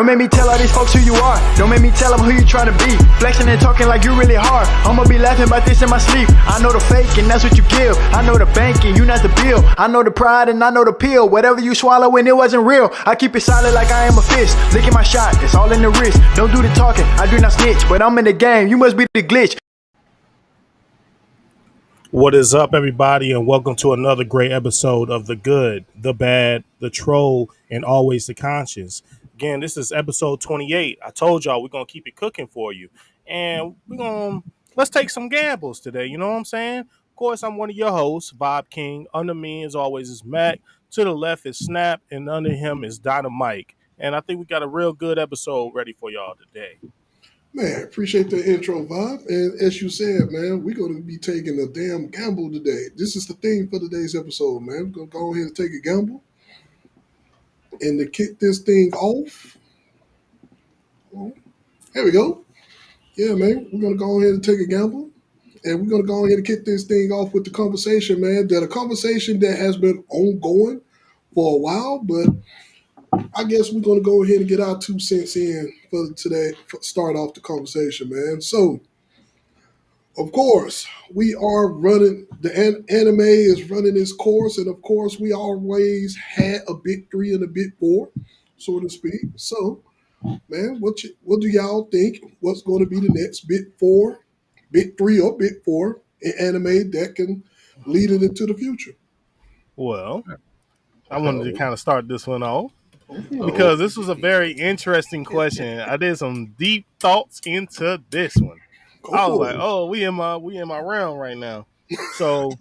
Don't make me tell all these folks who you are. Don't make me tell them who you trying to be. Flexing and talking like you really hard. I'ma be laughing about this in my sleep. I know the fake and that's what you give. I know the bank and you not the bill. I know the pride and I know the pill. Whatever you swallow and it wasn't real. I keep it solid like I am a fish. Licking my shot, it's all in the wrist. Don't do the talking, I do not snitch. But I'm in the game, you must be the glitch. What is up, everybody, and welcome to another great episode of The Good, The Bad, The Troll, and Always the Conscious. Again, this is episode 28. I told y'all we're going to keep it cooking for you. And let's take some gambles today, you know what I'm saying? Of course, I'm one of your hosts, Vibe King. Under me, as always, is Mac. To the left is Snap, and under him is Dynamite. And I think we got a real good episode ready for y'all today. Man, appreciate the intro, Vibe. And as you said, man, we're going to be taking a damn gamble today. This is the theme for today's episode, man. We're going to go ahead and take a gamble. And to kick this thing off, well, here we go. Yeah, man, we're going to go ahead and take a gamble. And we're going to go ahead and kick this thing off with the conversation, man. That a conversation that has been ongoing for a while, but I guess we're going to go ahead and get our 2 cents in for today, start off the conversation, man. So, of course, we are running, the anime is running its course, and of course, we always had a bit 3 and a bit 4, so to speak. So, man, what do y'all think? What's going to be the next bit 4, bit 3, or bit 4 in anime that can lead it into the future? Well, I wanted to kind of start this one off because this was a very interesting question. I did some deep thoughts into this one. I was like, "Oh, we in my realm right now." So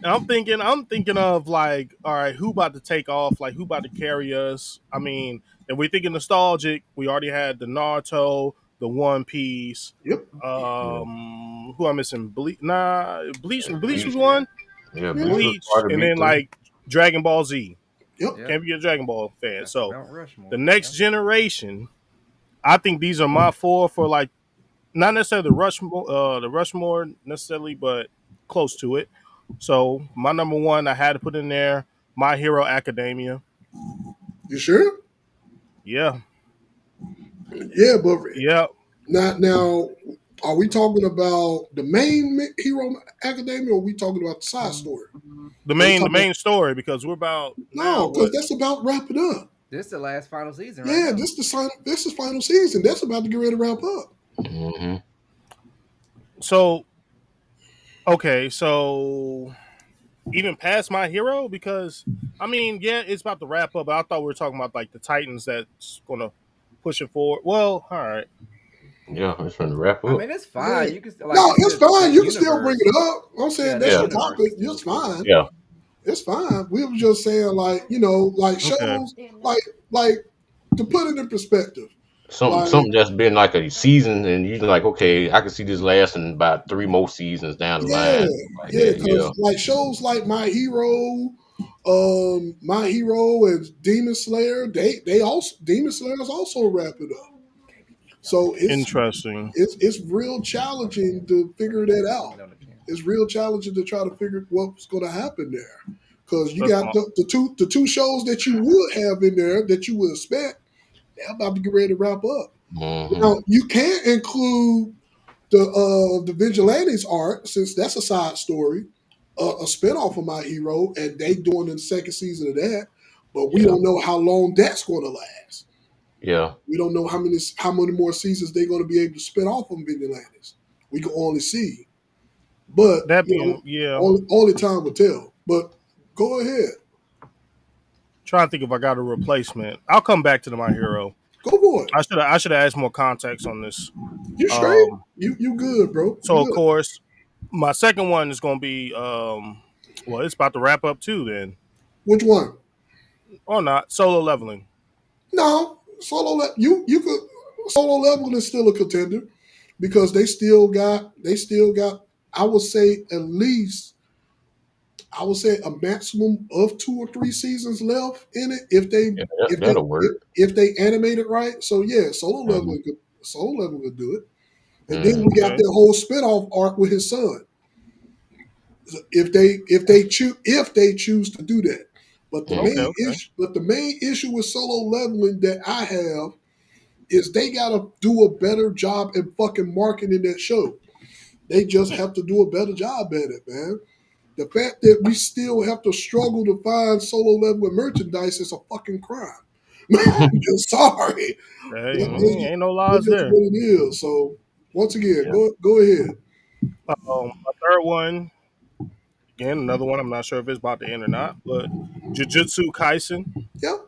I'm thinking of like, all right, who about to take off? Like, who about to carry us? I mean, if we're thinking nostalgic, we already had the Naruto, the One Piece. Yep. Who I'm missing? Bleach was one. Yeah, Bleach, and then like Dragon Ball Z. Yep. Can't be a Dragon Ball fan. That's So Mount Rushmore. the next generation, I think these are my 4 for like. Not necessarily the Rushmore necessarily, but close to it. So my number 1, I had to put in there My Hero Academia. You sure? Yeah. Yeah, but Yeah. now, are we talking about the main Hero Academia, or are we talking about the side story? The main story, because we're about No, because that's about wrapping up. This is the last final season, right? Yeah, this is final season. That's about to get ready to wrap up. Mm-hmm. So, okay, so even past My Hero, because I mean, yeah, it's about to wrap up. But I thought we were talking about like the Titans that's gonna push it forward. Well, all right. Yeah, it's trying to wrap up. I mean, it's fine. Yeah. You can it's fine. You can still bring it up. I'm saying that's your the topic. It's fine. Yeah. It's fine. We were just saying, like, like shows, like to put it in perspective. Something that's been like a season, and you're like, okay, I can see this lasting about 3 more seasons down the line. Because like shows like My Hero, and Demon Slayer, they also Demon Slayer's also wrap it up. So it's interesting. It's real challenging to figure that out. It's real challenging to try to figure what's going to happen there, because you got the two shows that you would have in there that you would expect. They're about to get ready to wrap up. Mm-hmm. Now you can't include the Vigilantes arc, since that's a side story, a spinoff of My Hero, and they doing the second season of that. But we don't know how long that's going to last. Yeah, we don't know how many more seasons they're going to be able to spin off on Vigilantes. We can only see, but only time will tell. But go ahead. Trying to think if I got a replacement. I'll come back to the My Hero. Go for it. I should have asked more context on this. You straight? You good, bro? So of course, my second one is going to be it's about to wrap up too. Then which one? Or not Solo Leveling? No, you could. Solo Leveling is still a contender because they still got. I would say at least. I would say a maximum of 2 or 3 seasons left in it if they animate it right. So yeah, Solo Leveling could do it. And then we got that whole spinoff arc with his son. If they choose to do that. But the Mm. Okay, main okay. issue, with solo leveling that I have is they gotta do a better job in fucking marketing that show. They just have to do a better job at it, man. The fact that we still have to struggle to find solo leveling merchandise is a fucking crime. I'm just sorry. Hey, That's ain't no that's laws just there. what it is. So once again, Yeah. go ahead. My third one, again, another one. I'm not sure if it's about to end or not, but Jujutsu Kaisen. Yep,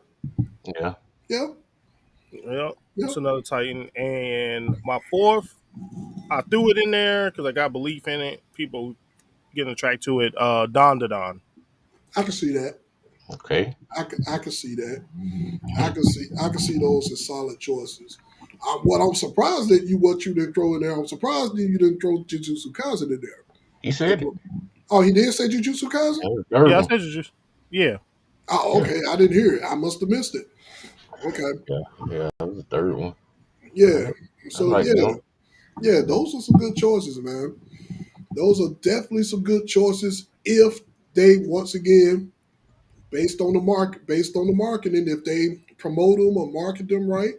Yeah. yep, Yep, it's yep. another Titan. And my fourth, I threw it in there because I got belief in it. People getting attracted to it. Don Da Don. I can see that. Okay. I can see that. I can see those as solid choices. What I'm surprised that you didn't throw in there. I'm surprised that you didn't throw Jujutsu Kaisen in there. He said it. Oh, he did say Jujutsu Kaisen? That was the third Yeah, I one. said Jujutsu. Yeah. Oh, Yeah. okay. I didn't hear it. I must have missed it. Okay. Yeah. Yeah. That was the third one. Yeah. I, I So like yeah, them. yeah, those are some good choices, man. Those are definitely some good choices if they once again based on the marketing, if they promote them or market them right,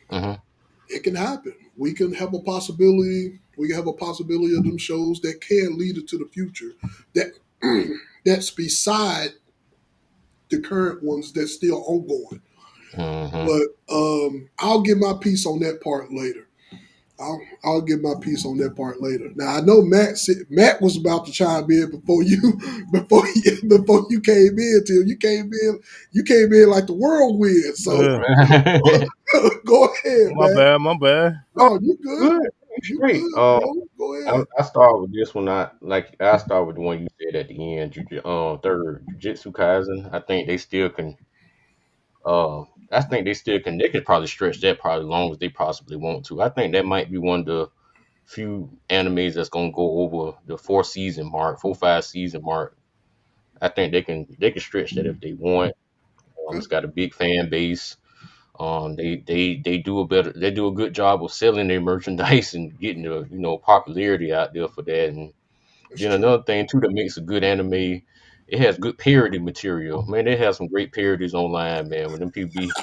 Hmm. it can happen. We can have a possibility. We can have a possibility of them shows that can lead into the future. That that's beside the current ones that's still ongoing. Hmm. But I'll get my piece on that part later. I'll get my piece on that part later. Now I know Matt was about to chime in before you before you came in. Till you came in like the whirlwind. So Yeah. go ahead, My man. bad. My bad. Oh, No, you good. good. You Straight. good, bro. Go ahead. I start with this one. I start with the one you said at the end. Third, Jujutsu Kaisen. I think they still can. I think they still can. They could probably stretch that probably as long as they possibly want to. I think that might be one of the few animes that's gonna go over the 4 season mark, 4 5 season mark. I think they can stretch that if they want. Okay. It's got a big fan base. They do a good job of selling their merchandise and getting the popularity out there for that. And That's then true. another thing too that makes a good anime, it has good parody material. Man, they have some great parodies online, man. When them people be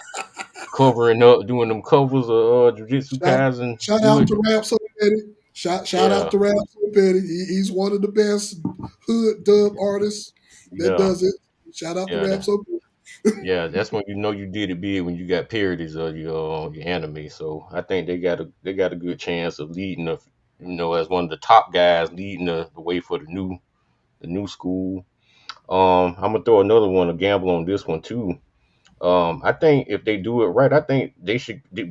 covering up, doing them covers of Jujutsu Shout, Kaisen, shout out good. to Rap So Petty. Shout out Yeah, to Rap So Petty. He's one of the best hood dub artists that yeah, does it. Shout out to yeah. Rap So Petty. Yeah, that's when you know you did it big when you got parodies of your anime. So I think they got a good chance of leading as one of the top guys leading the way for the new school. I'm gonna throw another one, a gamble on this one too. I think if they do it right, I think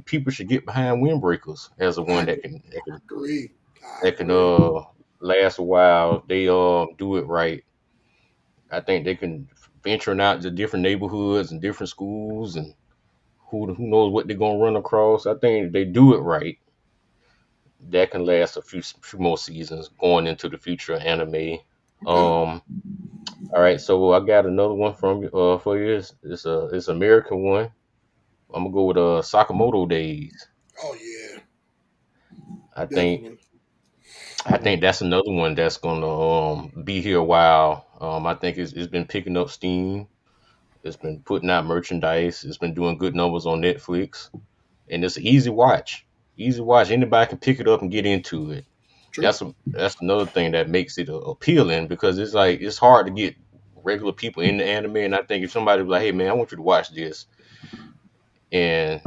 people should get behind Windbreakers as a I one that agree. can that I can agree. I that can agree. last a while. They do it right. I think they can venturing out to different neighborhoods and different schools and who knows what they're gonna run across. I think if they do it right, that can last a few more seasons going into the future of anime. Okay. Um, all right, so I got another one from you for you. It's American one. I'm gonna go with Sakamoto Days. Oh yeah, I think definitely. I think that's another one that's gonna be here a while. I think it's been picking up steam. It's been putting out merchandise. It's been doing good numbers on Netflix, and it's an easy watch. Easy watch. Anybody can pick it up and get into it. True. That's another thing that makes it appealing because it's like it's hard to get regular people into anime, and I think if somebody was like, "Hey man, I want you to watch this," and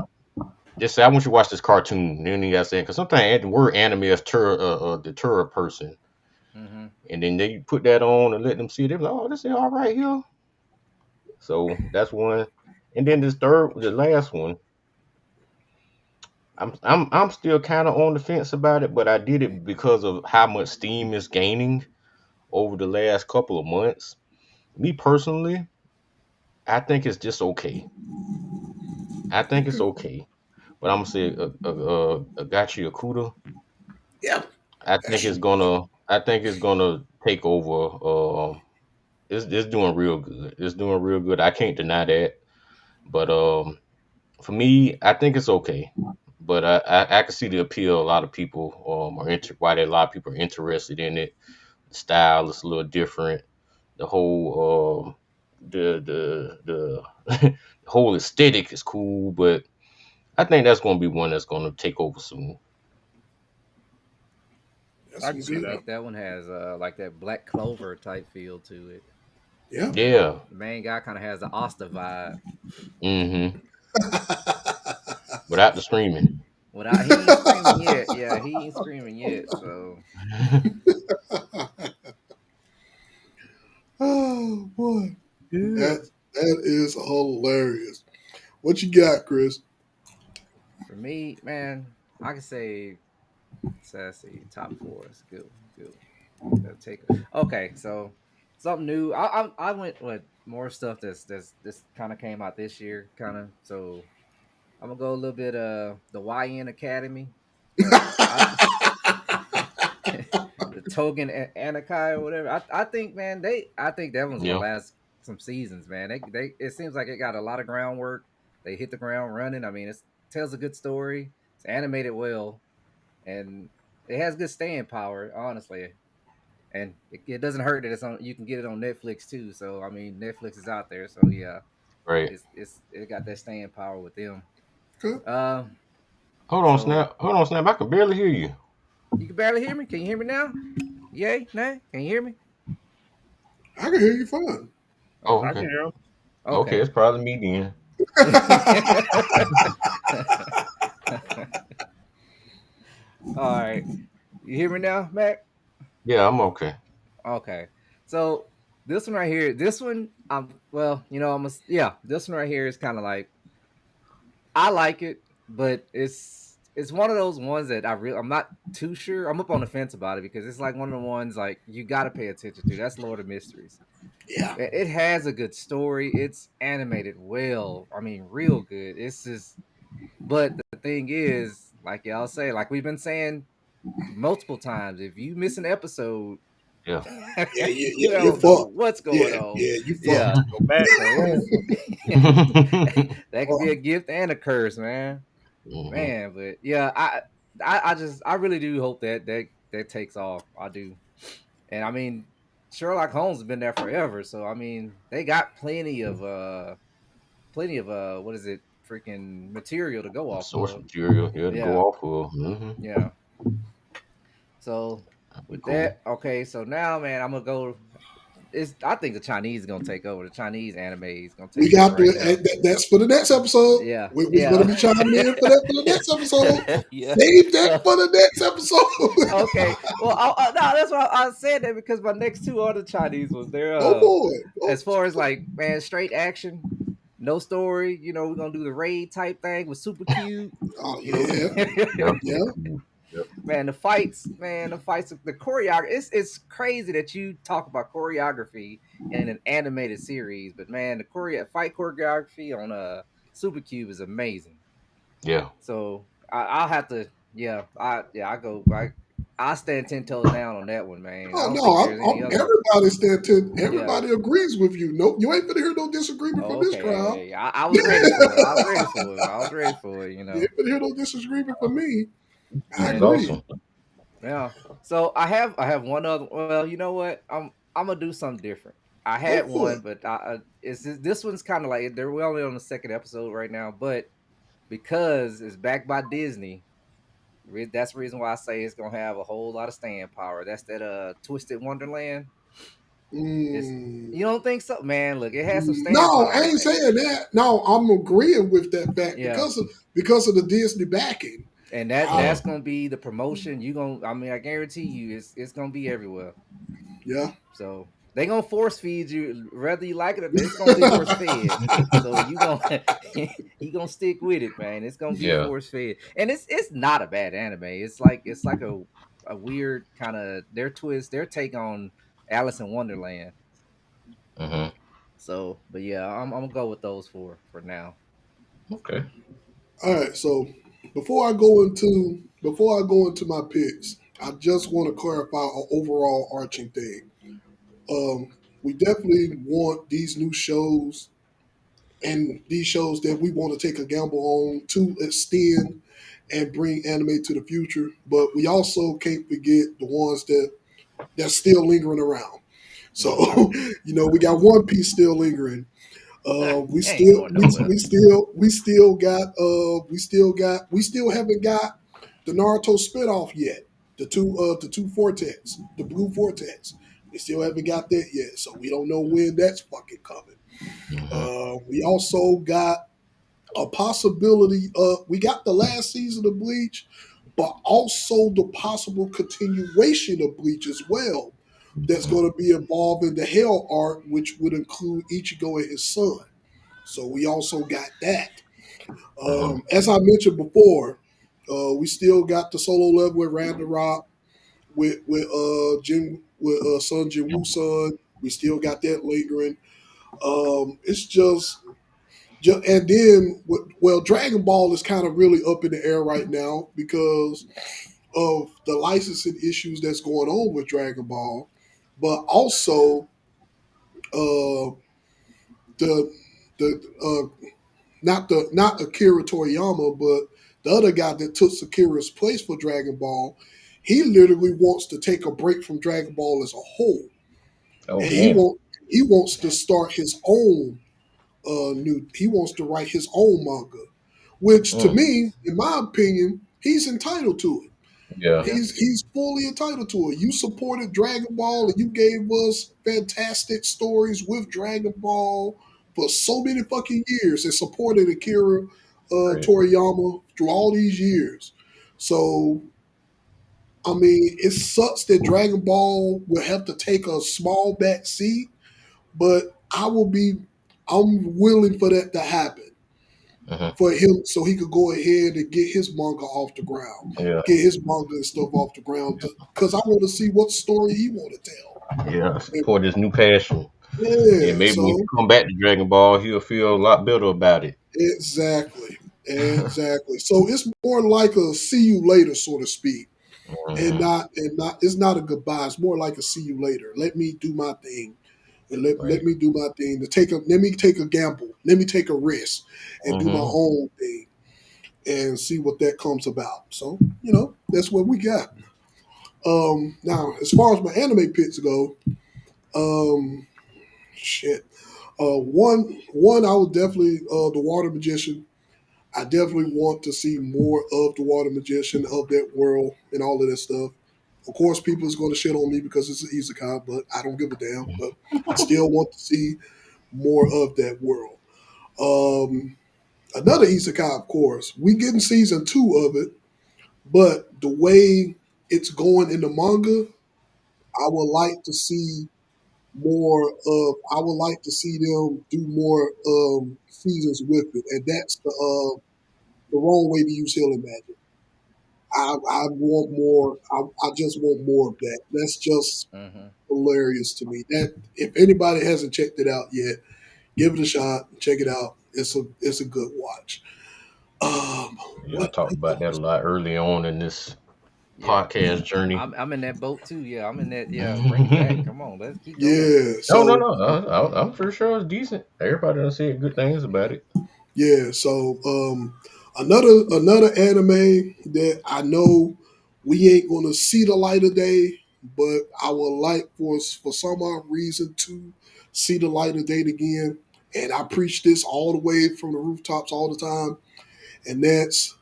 just say, "I want you to watch this cartoon," then you got to say because sometimes the word anime is deter a person, Mm-hmm. and then they put that on and let them see it. They're like, "Oh, this is all right here." So that's one, and then the last one. I'm still kind of on the fence about it, but I did it because of how much steam is gaining over the last couple of months. Me personally, I think it's just okay. I think it's Okay. okay, but I'm gonna say a Gachi Akuda. Yeah. That's I think it's gonna take over. It's doing real good. It's doing real good. I can't deny that. But for me, I think it's okay. But I can see the appeal. A lot of people why a lot of people are interested in it. The style is a little different. The whole the whole aesthetic is cool, but I think that's going to be one that's going to take over soon. That's I some can see I good. that. think that one has like that Black Clover type feel to it. Yeah. You know, Yeah. the main guy kind of has the Asta vibe. Mm-hmm. Without the screaming. Without he ain't screaming yet. Yeah, he ain't screaming yet. So Oh boy, Yeah. that is hilarious. What you got, Chris? for me, man, I can say, let's see, top four. It's good. Good. Take. Okay, so something new. I went with more stuff that's this kind of came out this year, kind of. So I'm gonna go a little bit the YN Academy. I the Togen Anakai or whatever. I think man I think that one's gonna Yeah. last some seasons, man. They it seems like it got a lot of groundwork. They hit the ground running. I mean, it tells a good story. It's animated well, and it has good staying power, honestly. And it doesn't hurt that it's on. You can get it on Netflix too. So I mean, Netflix is out there. So yeah, Right. it got that staying power with them. Okay. Um, Hold on, so Snap. Hold on, Snap. I can barely hear you. you can barely hear me. Can you hear me now? Yay, nay. Can you hear me? I can hear you fine. Oh, I Okay. can okay. hear him. Okay, Okay. it's probably me then. All right. You hear me now, Mac? Yeah, I'm okay. Okay. So this one right here, this one, well, yeah, this one right here is kind of like I like it, but it's one of those ones that I'm not too sure. I'm up on the fence about it because it's like one of the ones like you got to pay attention to. That's Lord of Mysteries. Yeah. It has a good story. It's animated well. I mean, real good. It's just, but the thing is, like y'all say, like we've been saying multiple times, if you miss an episode, Yeah. Yeah, yeah, you yeah. You're don't know fucked. what's going Yeah, on. yeah, you Yeah. fucked. Go back. So it's that could be Fucked. a gift and a curse, man. hmm Man, but yeah, I just I really do hope that takes off. I do. And I mean, Sherlock Holmes has been there forever, so I mean, they got plenty of what is it, freaking material to go off Source of. material, yeah, to go Yeah. off of. Yeah. So That'd be with cool. that, okay, so now man, I'm gonna go. I think the Chinese is gonna take over. The Chinese anime is gonna We take over got to. right now. That's for the next episode. Yeah, We're going to yeah, be chiming in for that for the next episode. yeah. Save that So for the next episode. okay, well, no, that's why I said that because my next two are the Chinese ones. They're Go for it. as far as like man, straight action, no story. We're gonna do the raid type thing with super cute. Oh You know, yeah, Yep. yeah. Yep. man, the fights, the choreography. It's crazy that you talk about choreography in an animated series, but man, the fight choreography on Super Cube is amazing. Yeah. So I'll have to, yeah, I go, I stand 10 toes down on that one, man. I Oh don't no, think there's any other. everybody stand to. Yeah. Everybody agrees with you. No, you ain't gonna hear no disagreement from Oh, this okay. crowd. Hey, I was ready for it. I was ready for it. I was ready for it. You ain't gonna hear no disagreement from me. I That's And agree. awesome. yeah. So I have one other. Well, you know what? I'm gonna do something different. I Go had for one, it. but this one's kind of like they're only on the second episode right now, but because it's backed by Disney, that's the reason why I say it's gonna have a whole lot of staying power. That's that Twisted Wonderland. It's Mm. you don't think so, man? Look, it has some staying No, I power. ain't saying that. No, I'm agreeing with that fact Yeah, because of the Disney backing. and that I, Yeah. that's gonna be the promotion. You gonna, I mean, I guarantee you, it's gonna be everywhere. yeah. So they gonna force feed you, whether you like it or not. It's gonna be force fed. So you gonna you gonna stick with it, man. It's gonna be Yeah. force fed, and it's not a bad anime. It's like a weird kind of their twist, their take on Alice in Wonderland. hmm So, but yeah, I'm gonna go with those for now. Okay. All right. So before I go into my picks, I just want to clarify an overall arching thing. We definitely want these new shows and these shows that we want to take a gamble on to extend and bring anime to the future. But we also can't forget the ones that's still lingering around. So, Mm-hmm. we got One Piece still lingering. We Ain't still going we, nowhere. we still haven't got the Naruto spinoff yet. The two vortex, the blue vortex. We still haven't got that yet, so we don't know when that's fucking coming. Hmm. We also got a possibility of we got the last season of Bleach, but also the possible continuation of Bleach as well. That's going to be involved in the Hell arc, which would include Ichigo and his son. So we also got that. Hmm. As I mentioned before, we still got the solo level with Ragnarok with Son Jinwoo son. We still got that lingering. It's just and then well, Dragon Ball is kind of really up in the air right now because of the licensing issues that's going on with Dragon Ball, but also uh, the not Akira Toriyama, but the other guy that took Sakura's place for Dragon Ball, he literally wants to take a break from Dragon Ball as a whole, Oh and damn. he wants to start his own new. He wants to write his own manga, which to Mm. me, in my opinion, he's entitled to it. Yeah. Yeah. He's fully entitled to it. You supported Dragon Ball and you gave us fantastic stories with Dragon Ball for so many fucking years and supported Akira Right. Toriyama through all these years. So I mean, it sucks that Dragon Ball will have to take a small back seat, but I'm willing for that to happen Hmm. for him so he could go ahead and get his manga off the ground, Yeah. get his manga and stuff off the ground, because I want to see what story he want to tell. Yeah. And Support this new passion. And yeah, maybe when so you come back to Dragon Ball, he'll feel a lot better about it. exactly, exactly. So it's more like a see you later, so to speak, and Hmm. not. It's not a goodbye. It's more like a see you later. Let me do my thing. And let Right. me do my thing. Let me take a gamble. Let me take a risk and do my Hmm. own thing and see what that comes about. So, that's what we got. Now, as far as my anime picks go, um, shit. One, I would definitely the Water Magician. I definitely want to see more of the Water Magician of that world and all of that stuff. Of course, people is going to shit on me because it's an isekai, but I don't give a damn. But I still want to see more of that world. Um, Another isekai, of course. We getting season 2 of it, but the way it's going in the manga, I would like to see I would like to see them do more seasons with it, and that's the wrong way to use healing magic. I want more. I just want more of that. That's just Mm-hmm. hilarious to me. That if anybody hasn't checked it out yet, give it a shot. Check it out. It's a good watch. Yeah, I What talked about that a lot early on in this Yeah. podcast journey. I'm in that boat too. Yeah, I'm in that. Yeah, bring it back. No, Come on, let's keep going. Yeah. no, So no. I'm for sure it's decent. Everybody done said good things about it. yeah. So another anime that I know we ain't gonna see the light of day, but I would like for some odd reason to see the light of day again. And I preach this all the way from the rooftops all the time, and that's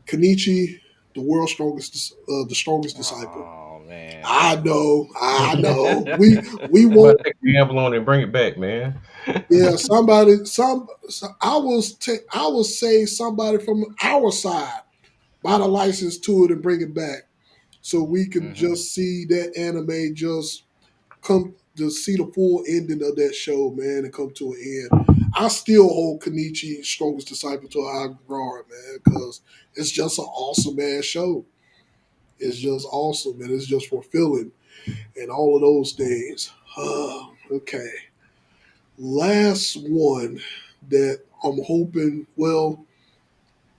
Kenichi, the strongest disciple. Oh man. I know. We Everybody won't. take a gamble on it and bring it back, man. Yeah, I will say somebody from our side buy the license to it and bring it back, so we can Mm-hmm. just see that anime just come to see the full ending of that show, man, and come to an end. I still hold Kenichi strongest disciple to a high regard, man, because it's just an awesome ass show. It's just awesome, and it's just fulfilling, and all of those things. Okay. Last one that I'm hoping. Well,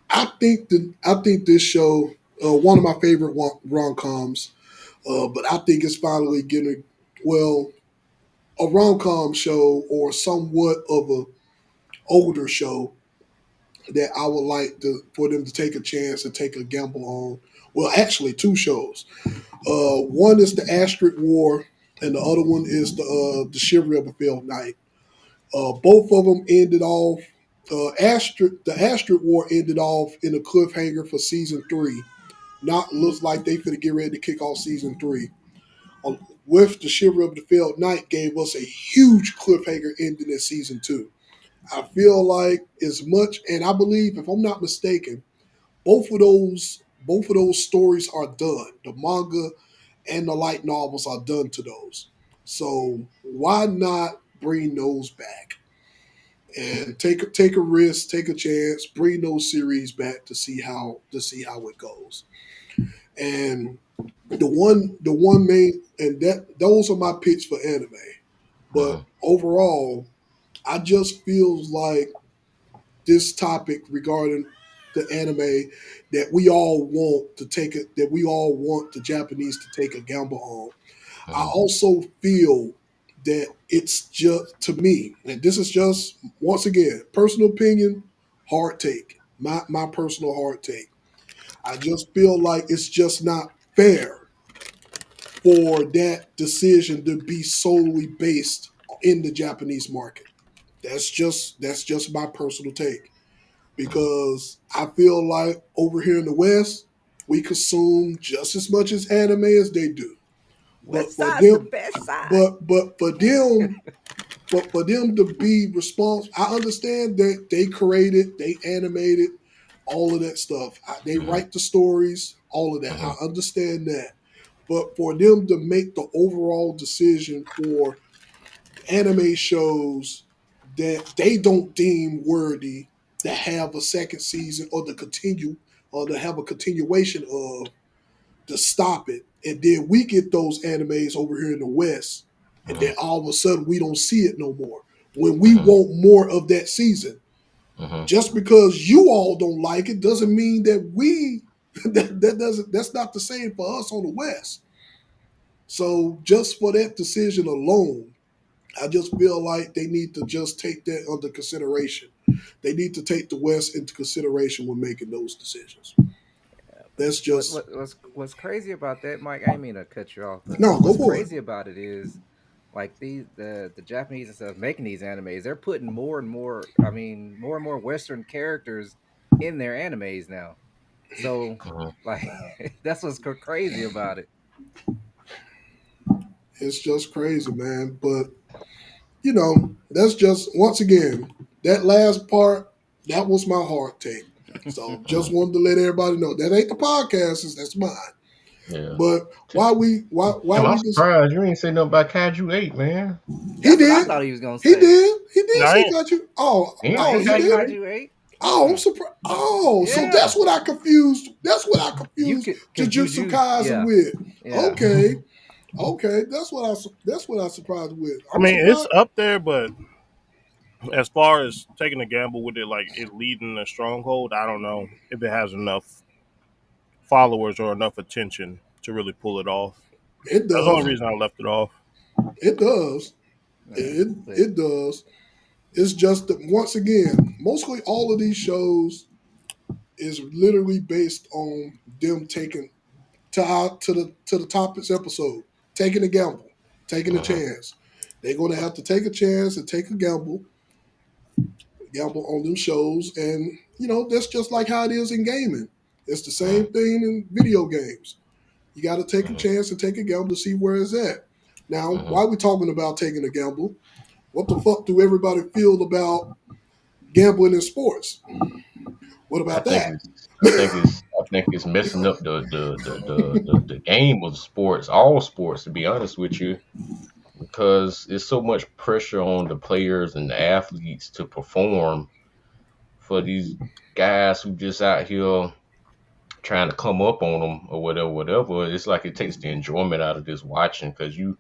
I think this show, one of my favorite rom coms, but I think it's finally getting well a rom com show or somewhat of a older show that I would like for them to take a chance and take a gamble on. Well, actually, two shows. One is the Asterisk War and the other one is the Chivalry of the Field Knight. Both of them ended off. The Astrid War ended off in a cliffhanger for season 3. Not looks like they finna get ready to kick off season 3. Uh, with the Chivalry of the Field Knight gave us a huge cliffhanger ending in season 2. I feel like as much, and I believe, if I'm not mistaken, both of those stories are done. The manga and the light novels are done to those. So why not bring those back and take a risk, take a chance, bring those series back to see how it goes. And the one main and that those are my picks for anime. Mm-hmm. But overall, I just feels like this topic regarding the anime that we all want the Japanese to take a gamble on. I Mm-hmm. also feel that it's just, to me, and this is just once again personal opinion, hard take. My personal hard take. I just feel like it's just not fair for that decision to be solely based in the Japanese market. That's just my personal take, because I feel like over here in the West, we consume just as much as anime as they do. But West for side's the them, best side. but for them to be responsible, I understand that they created, they animated all of that stuff. They Mm-hmm. write the stories, all of that. I Mm-hmm. understand that. But for them to make the overall decision for anime shows that they don't deem worthy to have a second season or to continue or to have a continuation of, to stop it. And then we get those animes over here in the West, and then all of a sudden we don't see it no more. When we Mm-hmm. want more of that season. Mm-hmm. Just because you all don't like it doesn't mean that we that's not the same for us on the West. So just for that decision alone, I just feel like they need to just take that under consideration. They need to take the West into consideration when making those decisions. That's just What's crazy about that, Mike? I didn't mean to cut you off, but no, go what's for it. crazy about it is like the Japanese and stuff making these animes, they're putting more and more, I mean, more and more Western characters in their animes now. So Mm-hmm. like that's what's crazy about it. It's just crazy, man. But that's just once again that last part. That was my hard take. So just wanted to let everybody know that ain't the podcast. That's mine. Yeah. But why Damn, I'm we just surprised you ain't say nothing about Kaiju 8, man. he That's what I did thought he was gonna he say. did he did I say ain't, got you. Oh He ain't I oh say ain't he say Kaiju did. 8. Kaiju 8. Oh, I'm Mm-mm. surprised. Oh, so Yeah. that's what I confused. That's what I You confused could cause Jujutsu Juju, Kaisen yeah. with. Yeah. Okay, okay, that's what I surprised with. I I'm mean, it's surprised. up there, but as far as taking a gamble with it, like it leading a stronghold, I don't know if it has enough followers or enough attention to really pull it off. It That's the only does. Mm-hmm. reason I left it off. It does. Yeah. It But it does. It's just that once again, mostly all of these shows is literally based on them taking to the topics episode, taking a gamble, taking a Mm-hmm. chance. They're gonna have to take a chance and take a gamble on them shows, and that's just like how it is in gaming. It's the same thing in video games. You got to take a Mm-hmm. chance and take a gamble to see where it's at. Now, Mm-hmm. why are we talking about taking a gamble? What the fuck do everybody feel about gambling in sports? What I about think that? it's I think it's messing up the game of sports, all sports, to be honest with you, because it's so much pressure on the players and the athletes to perform for these guys who just out here trying to come up on them or whatever. It's like it takes the enjoyment out of this watching, because you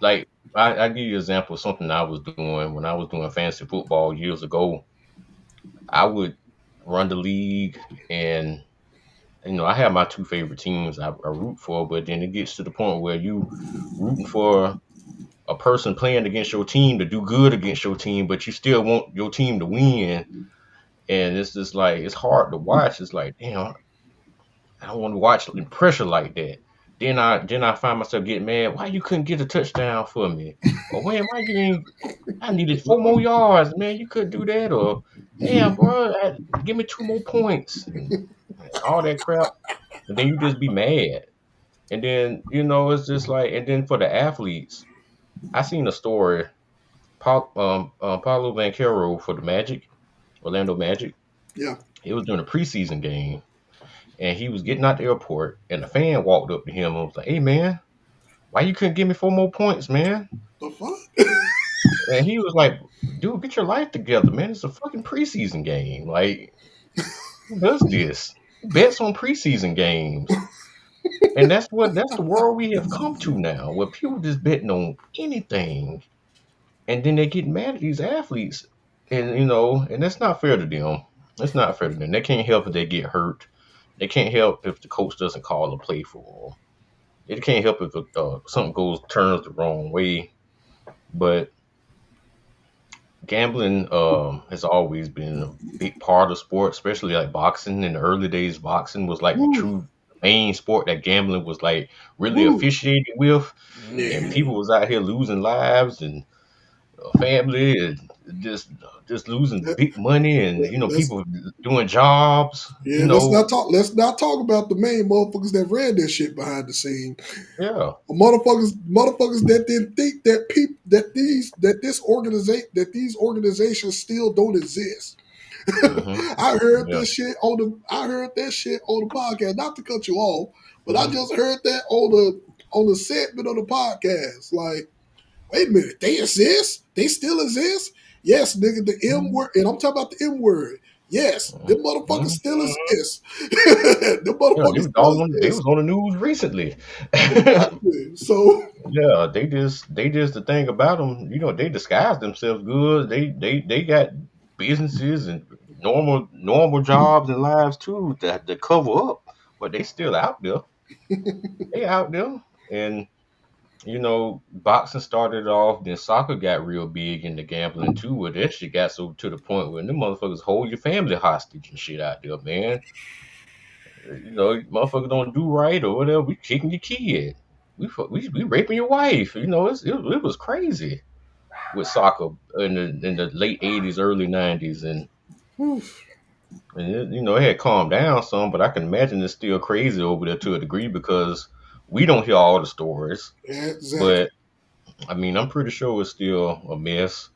like I give you an example of something I was doing when I was doing fantasy football years ago. I would run the league, and I have my two favorite teams I root for, but then it gets to the point where you rooting for a person playing against your team to do good against your team, but you still want your team to win. And it's just like it's hard to watch. It's like, damn, I don't want to watch pressure like that. then I find myself getting mad. Why you couldn't get a touchdown for me? Or when why you ain't I needed 4 more yards, man. You could do that, or damn, bro, give me 2 more points and all that crap. And then you just be mad. And then it's just like, and then for the athletes, I seen a story. Paulo Banchero for the Magic, Orlando Magic. Yeah. It was during a preseason game, and he was getting out the airport, and a fan walked up to him and was like, "Hey, man, why you couldn't give me 4 more points, man?" The fuck? And he was like, "Dude, get your life together, man. It's a fucking preseason game. Like, who does this? Who bets on preseason games?" And that's the world we have come to now, where people just betting on anything, and then they get mad at these athletes, and and that's not fair to them. It's not fair to them. They can't help if they get hurt. They can't help if the coach doesn't call a play for them. It can't help if something turns the wrong way. But gambling has always been a big part of sport, especially like boxing. In the early days, boxing was like the Woo, true main sport that gambling was like really woo. officiated with, and Mm-hmm. Yeah. people was out here losing lives and family and just losing Let, big money, and let's people doing jobs. yeah, let's not talk about the main motherfuckers that ran that shit behind the scene. Yeah. Motherfuckers that didn't think that people that these organizations still don't exist. Hmm. Yeah. I heard that shit on the podcast. Not to cut you off, but I Hmm. just heard that on the segment of the podcast. Like, wait a minute, they exist? They still exist? Yes, nigga, the M word, and I'm talking about the M word. Yes, them motherfuckers Hmm. still exist. them Yeah, they motherfuckers was still all on. They exist. was on the news recently. Exactly. So Yeah, they just the thing about them. They disguise themselves good. They got businesses and normal jobs and lives too that to cover up, but they still out there. They out there, and boxing started off, then soccer got real big into gambling too, where that shit got so to the point where them motherfuckers hold your family hostage and shit out there, man. Motherfuckers don't do right or whatever, we kicking your kid. We raping your wife. It was crazy with soccer in the late '80s, early '90s, whew, it had calmed down some, but I can imagine it's still crazy over there to a degree because we don't hear all the stories. yeah, exactly. But I mean, I'm pretty sure it's still a mess.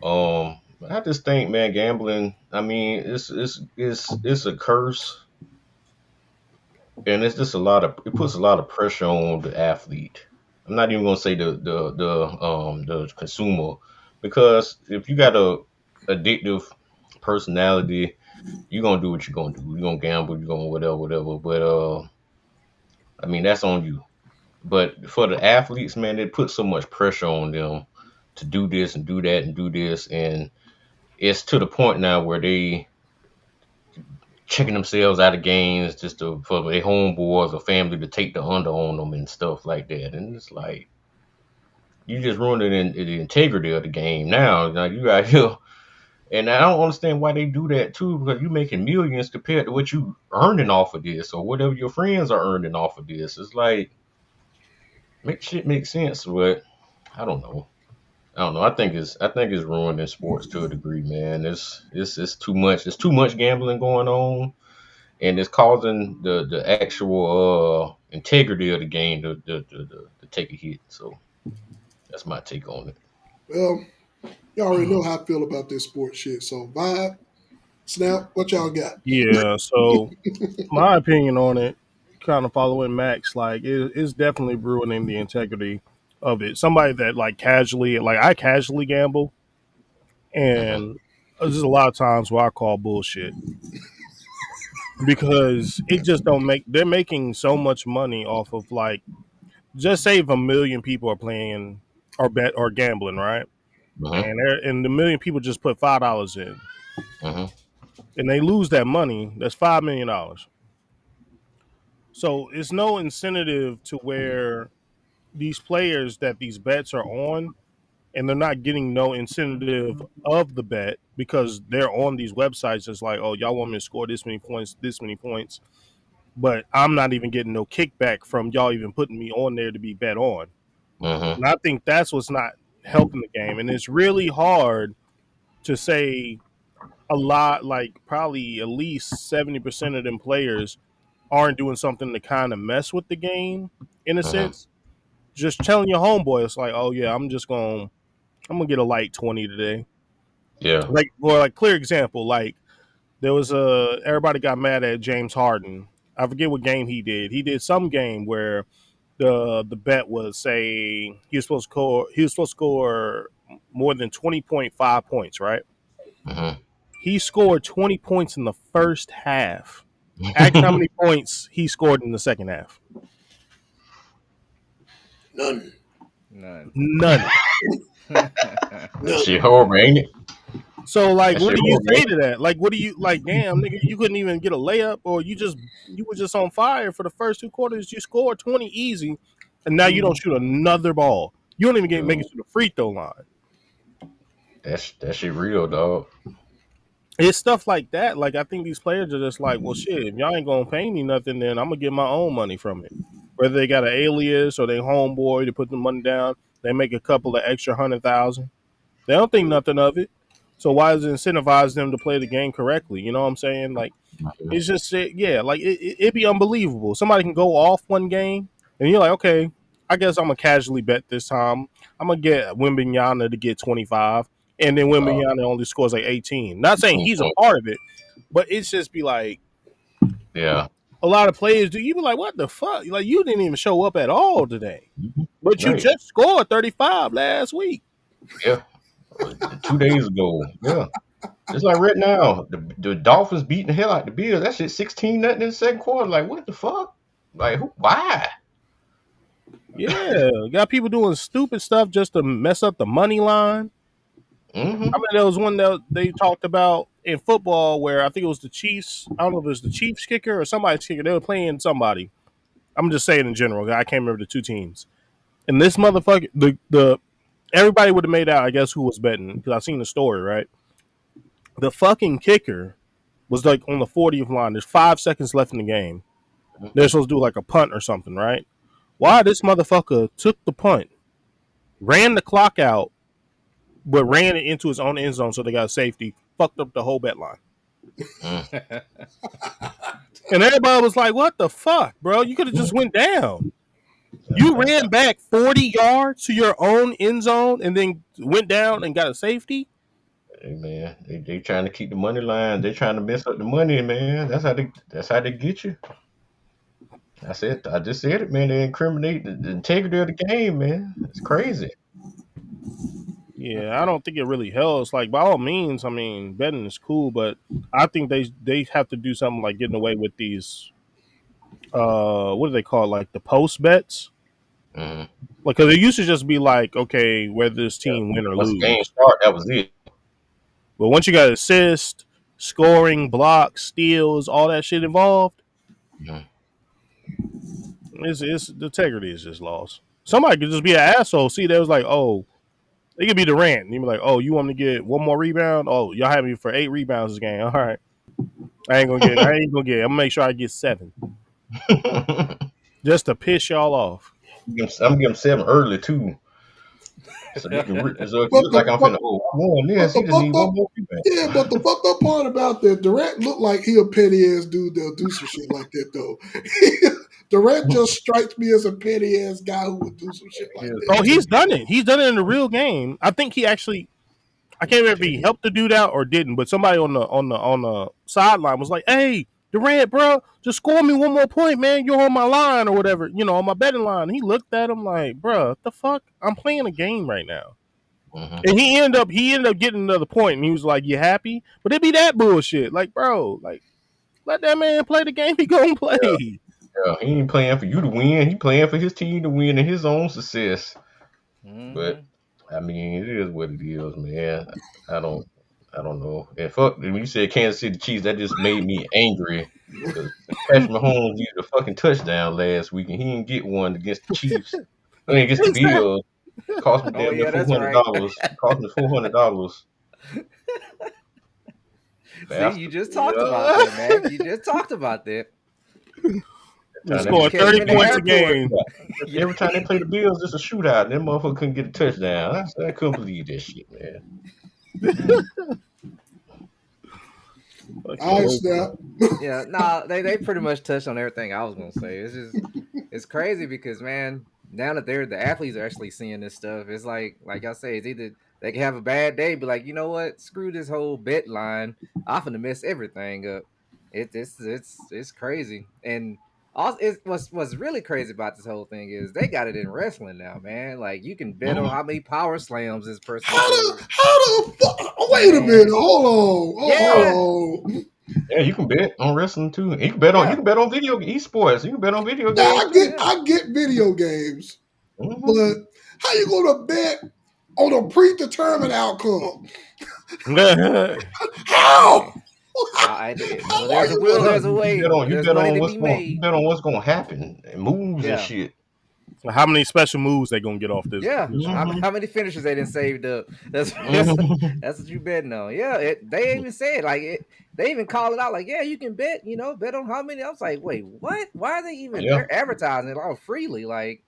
I just think, man, gambling. I mean, it's a curse, and it's just it puts a lot of pressure on the athlete. I'm not even gonna say the consumer, because if you got a addictive personality, you're gonna do what you're gonna do. You're gonna gamble. You're gonna whatever. But I mean, that's on you. But for the athletes, man, it puts so much pressure on them to do this and do that and do this, and it's to the point now where they checking themselves out of games just for their homeboys or family to take the under on them and stuff like that. And it's like you just ruined the integrity of the game. Now you got here, and I don't understand why they do that too. Because you're making millions compared to what you earning off of this or whatever your friends are earning off of this. It's like make shit make sense, but I don't know. I don't know. I think it's ruining sports to a degree, man. It's too much. It's too much gambling going on, and it's causing the actual integrity of the game to take a hit. So that's my take on it. Well, y'all already know how I feel about this sports shit. So vibe, snap, what y'all got? Yeah. So my opinion on it, kind of following Max, like it's definitely ruining the integrity of it. Somebody that like I casually gamble, Hmm. and there's a lot of times where I call bullshit because it just don't make. They're making so much money off of like just say if a million people are playing or bet or gambling, right? Hmm. And the million people just put $5 in, Hmm. and they lose that money. That's $5 million. So it's no incentive to where these players that these bets are on, and they're not getting no incentive of the bet because they're on these websites. It's like, oh, y'all want me to score this many points, but I'm not even getting no kickback from y'all even putting me on there to be bet on. Mm-hmm. And I think that's what's not helping the game. And it's really hard to say a lot, like probably at least 70% of them players aren't doing something to kind of mess with the game in a Mm-hmm. sense. Just telling your homeboy, it's like, oh yeah, I'm gonna get a light 20 today. Yeah. Like, or like clear example, like there was everybody got mad at James Harden. I forget what game he did. He did some game where the bet was say he was supposed to score more than 20.5 points, right? Mm-hmm. He scored 20 points in the first half. Ask how many points he scored in the second half. None. None. None. That None. shit horrible, ain't it? So like, That what shit do you horrible, say ain't to that? Like, what do you like? Damn, nigga, you couldn't even get a layup, or you were just on fire for the first two quarters. You scored 20 easy, and now you don't Mm. shoot another ball. You don't even it? get make it Dude, to the free throw line. that shit real, dog. It's stuff like that. Like I think these players are just like, well, shit. If y'all ain't gonna pay me nothing, then I'm gonna get my own money from it. Whether they got an alias or they homeboy to put the money down, they make a couple of extra 100,000. They don't think nothing of it. So why does it incentivize them to play the game correctly? You know what I'm saying? Like Mhm. it's just yeah, like it'd be unbelievable. Somebody can go off one game, and you're like, okay, I guess I'm gonna casually bet this time. I'm gonna get Wimbenyana to get 25, and then Uh, Wimbenyana only scores like 18. Not saying 18 he's a points. part of it, but it's just be like Yeah. a lot of players do. You be like, what the fuck? Like you didn't even show up at all today, Mhm. but you Right. just scored 35 last week. Yeah. 2 days ago. Yeah. Just like right now, the Dolphins beating the hell out the Bills. That shit 16 nothing in the second quarter. Like, what the fuck? Like, who? Why? Yeah, got people doing stupid stuff just to mess up the money line. I Mm-hmm. mean, there was one that they talked about in football where I think it was the Chiefs. I don't know if it was the Chiefs kicker or somebody's kicker. They were playing somebody. I'm just saying in general. I can't remember the two teams. And this motherfucker, the everybody would have made out. I guess who was betting because I seen the story. Right, the fucking kicker was like on the 40th line. There's 5 seconds left in the game. They're supposed to do like a punt or something, right? Why this motherfucker took the punt, ran the clock out, but ran it into his own end zone so they got safety, fucked up the whole bet line. Mm. And everybody was like, what the fuck, bro? You could have just went down. You I, ran back 40 yards to your own end zone and then went down and got a safety? hey man, they trying to keep the money line. They trying to mess up the money, man. That's how they get you. I just said it, man. They incriminate the integrity of the game, man. It's crazy. Yeah, I don't think it really helps. Like, by all means, I mean, betting is cool, but I think they have to do something like getting away with these, what do they call it? Like the post bets? Mm-hmm. Like, because it used to just be like, okay, whether this Yeah. team win or Once the game lose. started, that was it. But once you got assist, scoring, blocks, steals, all that shit involved, Mhm. it's the integrity is just lost. Somebody could just be an asshole. See, they was like, oh, it could be Durant. And you be like, oh, you want me to get one more rebound? Oh, y'all have me for 8 rebounds this game. All right, I ain't gonna get. I'm gonna make sure I get 7 just to piss y'all off. I'm gonna give him 7 early too, so he can. So if he But look the like I'm but, finna won but this, he the just need fucked one up more rebound. yeah, but the fucked up part about that, Durant looked like he a petty ass dude that'll do some shit like that though. Durant just strikes me as a petty ass guy who would do some shit like Yeah, that. Oh, he's done it. He's done it in the real game. I think he actually. I can't remember if he helped to do that or didn't, but somebody on the sideline was like, "Hey, Durant, bro, just score me one more point, man. You're on my line or whatever, on my betting line." And he looked at him like, "Bro, what the fuck? I'm playing a game right now." hmm And he ended up getting another point, and he was like, "You happy?" But it be that bullshit, like, bro, like let that man play the game he gonna yeah, play. yeah. He ain't playing for you to win. He playing for his team to win and his own success. But Mm-hmm. I mean, it is what it is, man. I don't, I don't know. And fuck, when you said Kansas City Chiefs, that just made me angry because Patrick Mahomes needed a fucking touchdown last week and he didn't get one against the Chiefs. I mean, against the Exactly. Bills. Cost me Oh damn near yeah, four that's hundred right. dollars. Cost me $400. See, you Bastard. just talked about Yeah. that, man. You just talked about that. We're Time they scoring play, Catch him 30 in the points a airport. game. Yeah. every time they play the Bills, it's a shootout. And that motherfucker couldn't get a touchdown. I couldn't believe that shit, man. Fucking All right, Oprah. snap. Yeah, nah, they pretty much touched on everything I was gonna say. It's crazy because man, now that they're the athletes are actually seeing this stuff, it's like I say, it's either they can have a bad day, be like, you know what, screw this whole bet line. I'm finna mess everything up. It's crazy. And also what's really crazy about this whole thing is they got it in wrestling now, man. Like you can bet on Mhm. how many power slams this person How do. the fuck? Wait a minute. Man. Hold on. Yeah, Hold on. Yeah, you can bet on wrestling too. You yeah, can bet on video esports. You can bet on video Now games too. yeah. I get video games, Hmm. but how you gonna bet on a predetermined outcome? Hey. How? Well, How are there's a you will, gonna? there's a way. You There's bet money on to be you made. bet on what's gonna happen and moves and Yeah, shit. How many special moves they gonna get off yeah. this round? Hmm. How many finishes they didn't saved up? Hmm. That's what you betting on. Yeah, they even said like it. They even call it out like, yeah, you can bet. You know, bet on how many. I was like, wait, what? Why are they even? Yeah. They're advertising it all freely. Like,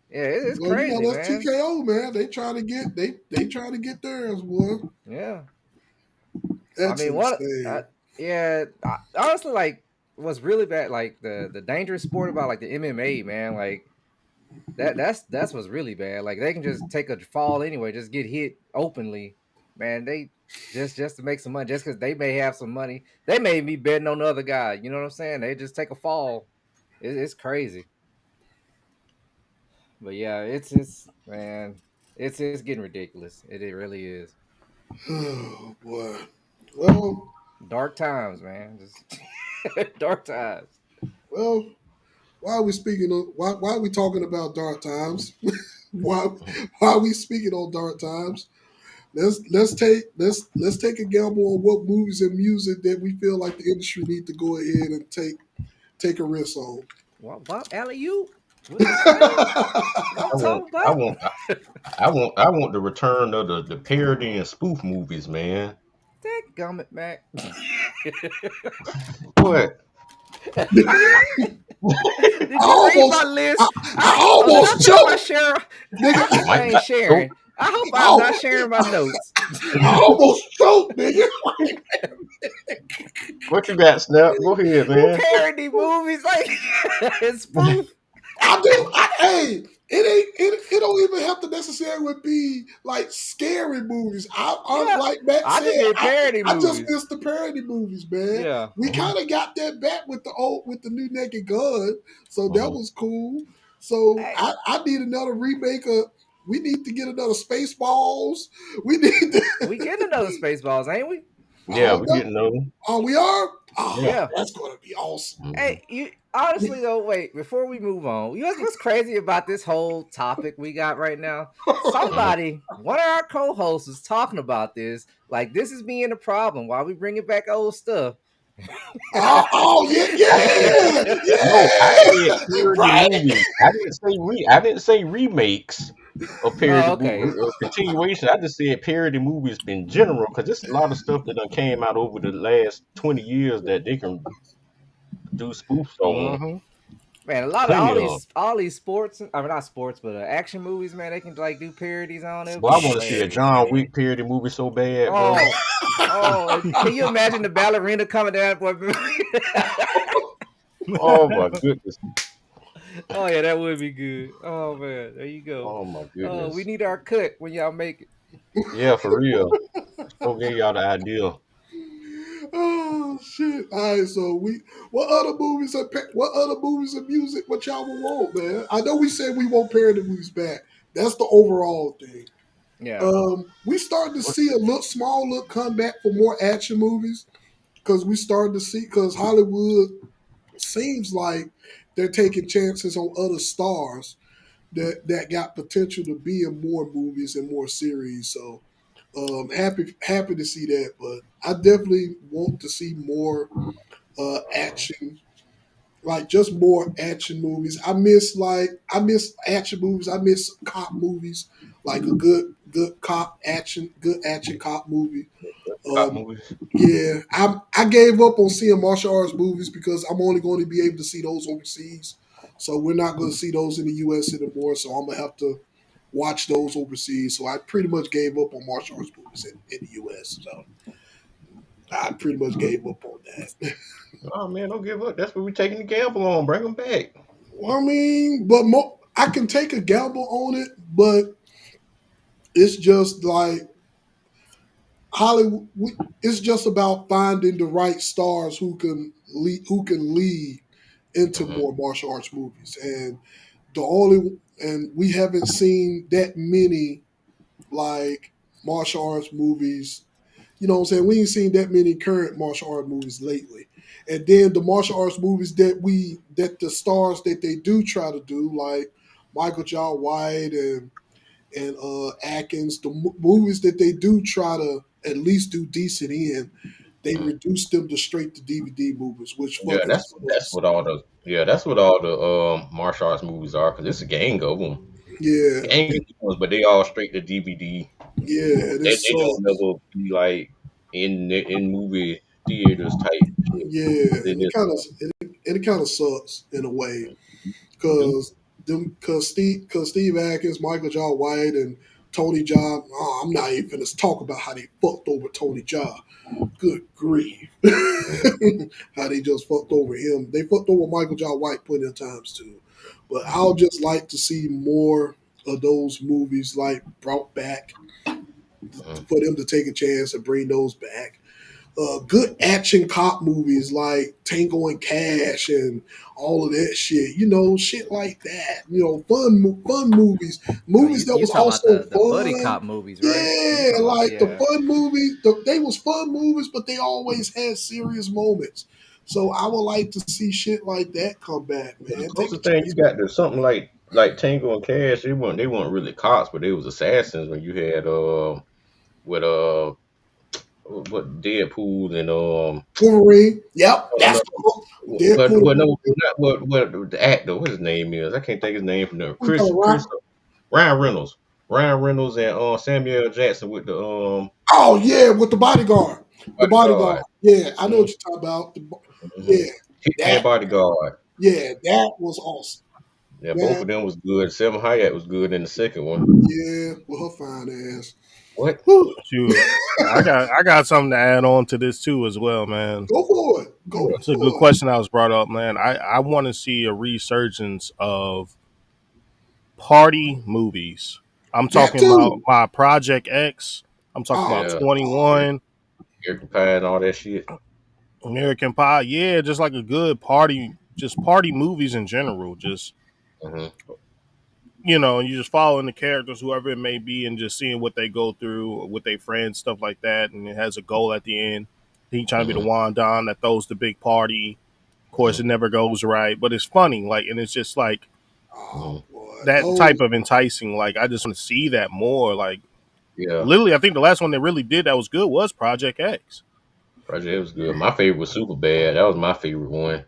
yeah, it's Well, you know crazy, that's man. TKO, man. They trying to get theirs, boy. Yeah. I That's mean, what? insane. Yeah, honestly, like, what's really bad, like the dangerous sport about like the MMA, man, like that's what's really bad. Like they can just take a fall anyway, just get hit openly, man. They just to make some money, just because they may have some money, they may be betting on the other guy. You know what I'm saying? They just take a fall. It's crazy, but yeah, it's man, it's getting ridiculous. It really is. Oh boy. Well, Dark times, man. Just dark times. well. Why are we speaking? Why are we talking about dark times? why why are we speaking on dark times? Let's take a gamble on what movies and music that we feel like the industry need to go ahead and take a risk on. What alley you? What you say? What I'm I want talking I about? want I want the return of the parody and spoof movies, man. That gummit, Mac. What? Did I you read my almost, list? I Did I almost tell my choked, share? I nigga. hope I Mike ain't got so sharing. I hope I'm I, not sharing my notes. I almost choked, nigga. what you got, Snap? Go ahead, man. Parody movies like it's spoof. I do. Hey, it don't even have to necessarily be like scary movies. I Yeah, like Matt I said, just mean parody I just movies. miss the parody movies, man. Yeah, We Mhm, kind of got that back with the new Naked Gun, so that mhm. was cool. So hey, I need another remake of. We need to get another Spaceballs. We need to. we getting another Spaceballs, ain't we? I Yeah, don't we know. getting those. Oh, we are. Oh, Yeah. Yeah. that's gonna be awesome. Mhm. Hey, you honestly though, wait, before we move on, you know what's crazy about this whole topic we got right now? Mhm. One of our co-hosts was talking about this, like this is being a problem while we bringing back old stuff. Oh yeah, I said yeah, no. I said yeah. parody Right. movies. I didn't say remakes of parody Oh, movies okay. or continuation. I just said parody movies in general because there's a lot of stuff that done came out over the last 20 years that they can do spoofs on. Mm-hmm. Man, a lot of Plenty of. all these sports, I mean not sports, but action movies, man, they can like do parodies on it. It'll Well, I be want to see a hilarious, John man. Wick parody movie so bad, bro. Oh, can you imagine the ballerina coming down? Oh my goodness. Oh yeah, that would be good. Oh man, there you go. Oh my Oh, we goodness. need our cut when y'all make it. Yeah, for real. So gave y'all the idea. Oh shit! All right, so what other movies are what other movies and music what y'all would want, man? I know we said we want parody movies back. That's the overall thing. Yeah. We started to What? see a small look comeback for more action movies because we started to see because Hollywood seems like they're taking chances on other stars that got potential to be in more movies and more series. So happy to see that, but I definitely want to see more action, like just more action movies. I miss action movies. I miss cop movies, like a good cop action, good action cop movie. Cop Um, movies. yeah, I gave up on seeing martial arts movies because I'm only going to be able to see those overseas. So we're not going to see those in the U.S. anymore. So I'm gonna have to watch those overseas. So I pretty much gave up on martial arts movies in the U.S. So I pretty much gave up on that. Oh man, don't give up. That's what we're taking the gamble on. Bring them back. I mean, but I can take a gamble on it, but it's just like Hollywood. It's just about finding the right stars who can lead into Hmm. more martial arts movies, and we haven't seen that many like martial arts movies. You know what I'm saying? We ain't seen that many current martial art movies lately. And then the martial arts movies that the stars that they do try to do, like Michael John White and Atkins, the movies that they do try to at least do decent in, they Hmm. reduce them to straight to DVD movies, which Yeah, fucking sucks. that's what all the martial arts movies are because it's a gang of them. Yeah, Gang of ones, but they all straight to DVD. yeah, and it They don't sucks. never be like in movie theaters type shit. Yeah, They and it just kind of it kind of sucks in a way they do. because Steve Atkins, Michael John White, and Tony Jaa. Oh, I'm not even gonna talk about how they fucked over Tony Jaa. Good grief, Mhm. how they just fucked over him. They fucked over Michael John White plenty of times too. But Mhm. I'll just like to see more of those movies like brought back Mhm. for them to take a chance and bring those back. Good action cop movies like Tango and Cash and all of that shit. You know, shit like that. You know, fun movies, Oh, movies that you was talking about also the buddy fun. cop movies, right? You Yeah, talking about like the yeah. fun movies. They was fun movies, but they always had serious moments. So I would like to see shit like that come back, The man. Take a closest thing you chance. got to something like Tango and Cash, they weren't really cops, but they was assassins when you had with what Deadpool and Wolverine. Yep, no, that's no, the but Deadpool. what no not what the actor, what his name is, I can't think his name from there. We talking Chris about. Ryan Reynolds. Ryan Reynolds and Samuel Jackson with the Oh yeah, with the bodyguard. The bodyguard. bodyguard. Yeah, I know Mm-hmm. what you're talking about. Hmm. Yeah, Hitman that. Bodyguard. Yeah, that was awesome. Yeah, both That. of them was good. Selma Hayek was good in the second one. Yeah, with her fine ass. What? Whew. Shoot, I got something to add on to this too as well, man. Go for it. Go It's a good for it. question that was brought up, man. I want to see a resurgence of party movies. I'm That talking about too. my Project X. I'm talking about Oh, Yeah, 21, American Pie and all that shit. American Pie. Yeah, just like a good party, just party movies in general. Just Hmm. you just following the characters, whoever it may be, and just seeing what they go through with their friends, stuff like that. And it has a goal at the end. He trying to be the Hmm. Wandon that throws the big party. Of course, Hmm. it never goes right, but it's funny. Like, and it's just like oh Hmm. boy. that type Those. of enticing. Like, I just want to see that more. Like, Yeah, literally, I think the last one they really did that was good was Project X. Project was good. My favorite was Super Bad. That was my favorite one.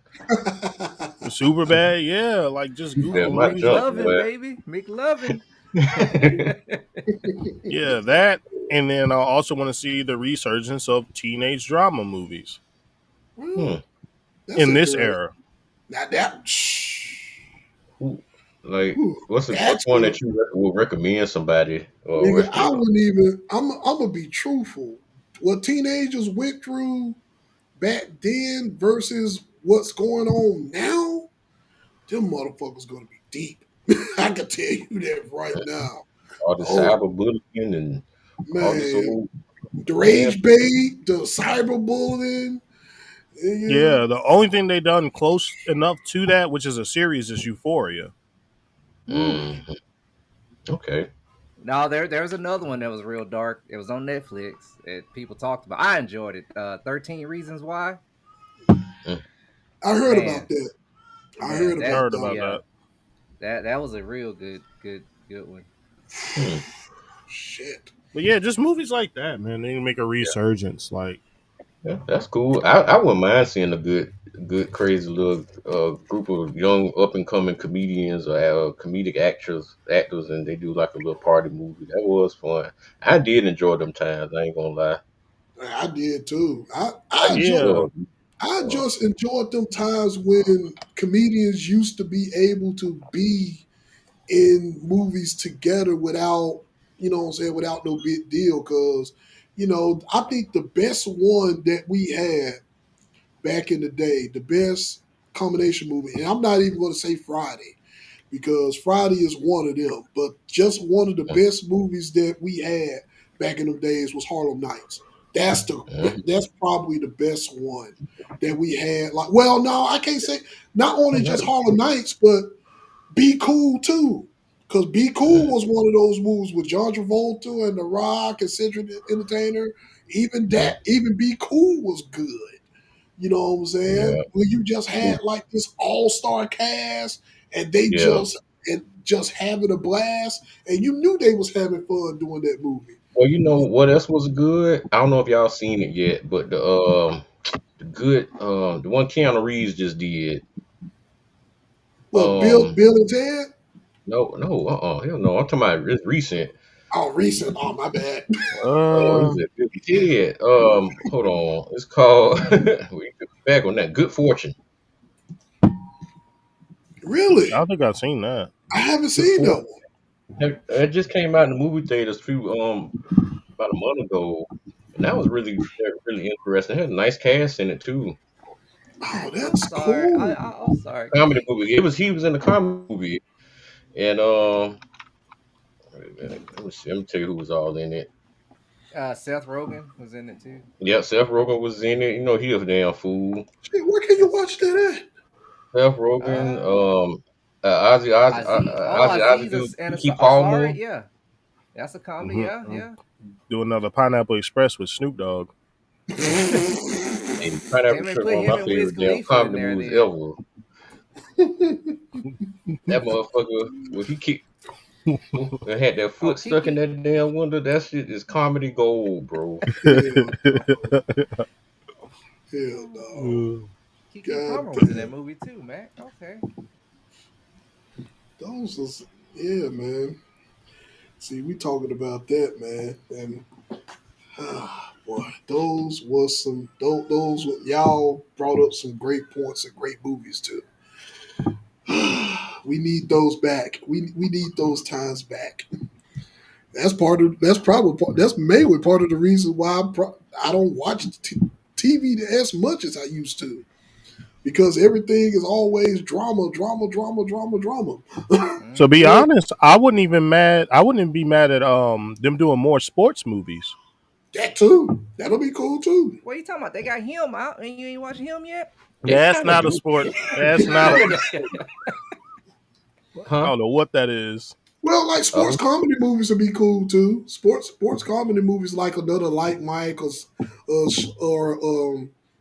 Super bad, yeah. Like just Yeah, goofy my movies like junk McLovin, that. boy. baby. McLovin. Yeah, that. And then I also want to see the resurgence of teenage drama movies Well, Hmm. that's in this interesting. era. Now that. Who, like, Whew, what's that's one gonna. that you would recommend somebody or Nigga, what's I the wouldn't even. I'm gonna be truthful. What teenagers went through back then versus what's going on now, them motherfuckers gonna be deep. I can tell you that right now. all the Oh cyberbullying and all this man, old the man? rage bait, the cyberbullying. Yeah. Yeah, the only thing they done close enough to that, which is a series, is Euphoria. Whew. Mm, okay. No, there was another one that was real dark. It was on Netflix. People talked about. I enjoyed it. 13 Reasons Why. Mm, I heard about Man, that. I man, heard I that about heard that. about yeah, that. that was a real good one. mm. Shit. But yeah, just movies like that, man. They need to make a Yeah, resurgence. Like, yeah, that's cool. I wouldn't mind seeing a good, crazy little group of young up and coming comedians or comedic actors, and they do like a little party movie. That was fun. I did enjoy them times. I ain't gonna lie. I did too. I enjoy. Yeah. Well, I uh, just enjoyed them times when comedians used to be able to be in movies together without, what I'm saying, without no big deal. Cause, I think the best one that we had back in the day, the best combination movie, and I'm not even going to say Friday because Friday is one of them, but just one of the best movies that we had back in the days was Harlem Nights. That's probably the best one that we had. Like, well, no, I can't say not only just Harlem Nights, but Be Cool too. Because Be Cool was one of those movies with John Travolta and The Rock and Cedric the Entertainer. Even Be Cool was good. You know what I'm saying? yeah, Where you just had like this all-star cast and they yeah. just having a blast, and you knew they was having fun doing that movie. Well, you know what else was good? I don't know if y'all seen it yet, but the good the one Keanu Reeves just did. What, Bill Um, Bill and Ted? no, hell no. I'm talking about recent. Oh, recent. Oh, my bad. Oh, Uh, is it Bill Ted? Hold on. It's called. We could back on that. Good Fortune. I Really? don't think I've seen that. I haven't Good seen that Fortune. one. It just came out in the movie theaters few about a month ago, and that was really interesting. It had a nice cast in it too. Oh, I'm that's sorry. cool. I'm sorry. Can Comedy you? movie. He was in the comedy movie, and wait a minute. Let me see. Let me tell you who was all in it. Seth Rogen was in it too. Yeah, Seth Rogen was in it. You know he was a damn fool. Shit, where can you That's watch that at? Seth Rogen, uh Aziz. Oh, Ozzy Aziz dude, and Kiki Asari. Palmer. Yeah, that's a comedy. Hmm. Yeah, yeah. Do another Pineapple Express with Snoop Dogg. Hey, Pineapple Damn, they Express, put one of him my and Wiz favorite damn Khalifa in comedy there. movies Then ever. That motherfucker, when he kicked and had that oh foot stuck in Kiki, that damn window, that shit is comedy gold, bro. Hell no. Hell no. Kiki God Palmer was in that damn. movie too, man. Okay. Those was, yeah, man. See, we talking about that, man. And boy, those was some y'all brought up some great points and great movies too. We need those back. We need those times back. That's mainly part of the reason why I don't watch TV as much as I used to, because everything is always drama, drama, drama, drama, drama. So be Mm-hmm. And honest, I wouldn't even mad. I wouldn't be mad at them doing more sports movies. that too, that'll be cool too. What are you talking about? They got him out, and you ain't watching him yet? They That's kind of not a do, sport. That's not kind a. of, I huh? don't know what that is. Well, like sports Uh, comedy movies would be cool too. Sports comedy movies like another Like Mike or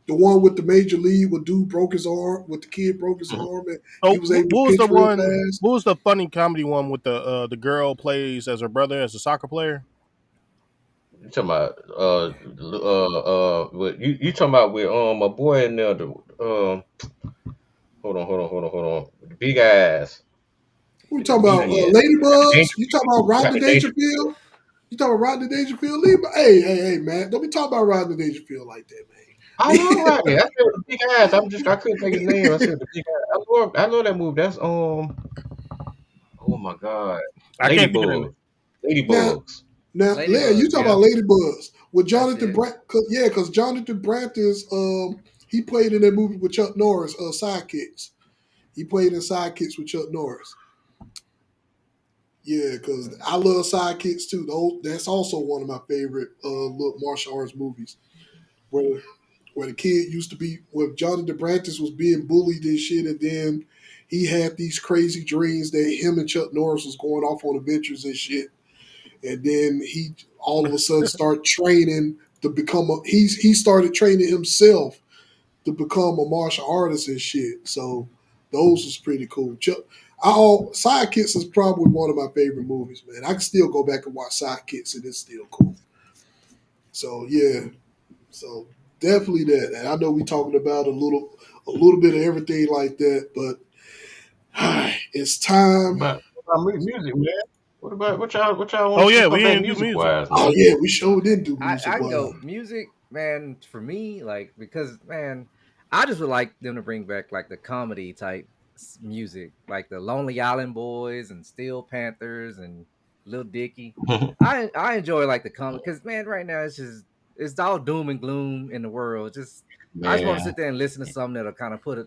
the one with the major league with dude broke his arm, with the kid broke his mhm. arm and Oh, he was able to what was the pitch real one? fast. What was the funny comedy one with the girl plays as her brother as a soccer player? You talking about what you talking about with my boy in there? The hold on. The big eyes. We talking about Comedian. Ladybugs. Danger, You talking about Rodney Rodney Dangerfield. Dangerfield? You talking about Rodney Dangerfield? Hey, man! Don't be talking about Rodney Dangerfield like that, I man. love Rodney. I said the big eyes. I couldn't think his name. I said the big eyes. I love that movie. That's oh my god. I can't think of it. Ladybug. now, Ladybugs. Leah, you Ladybugs, talking yeah, about Ladybugs with that's Jonathan it. Brant? Yeah, because Jonathan Brant is he played in that movie with Chuck Norris, Sidekicks. He played in Sidekicks with Chuck Norris. Yeah, because I love Sidekicks too. That's also one of my favorite little martial arts movies. Where where the kid used to be, where Johnny DeBrantis was being bullied and shit, and then he had these crazy dreams that him and Chuck Norris was going off on adventures and shit, and then he all of a sudden start training to become he started training himself to become a martial artist and shit. So those was pretty cool. Sidekicks is probably one of my favorite movies, man. I can still go back and watch Sidekicks and it's still cool. So yeah, so definitely that. And I know we talking about a little bit of everything like that, but it's time. What about music, man? What y'all want Oh to see yeah, come we back didn't do music music. wise, Oh man? yeah, we sure did do I music can wise. go music. man, for me, like because man, I just would like them to bring back like the comedy type music, like the Lonely Island Boys and Steel Panthers and Lil Dicky. I enjoy like the comedy because man, right now it's all doom and gloom in the world. Just I just want to Man, sit there and listen to something that'll kind of put a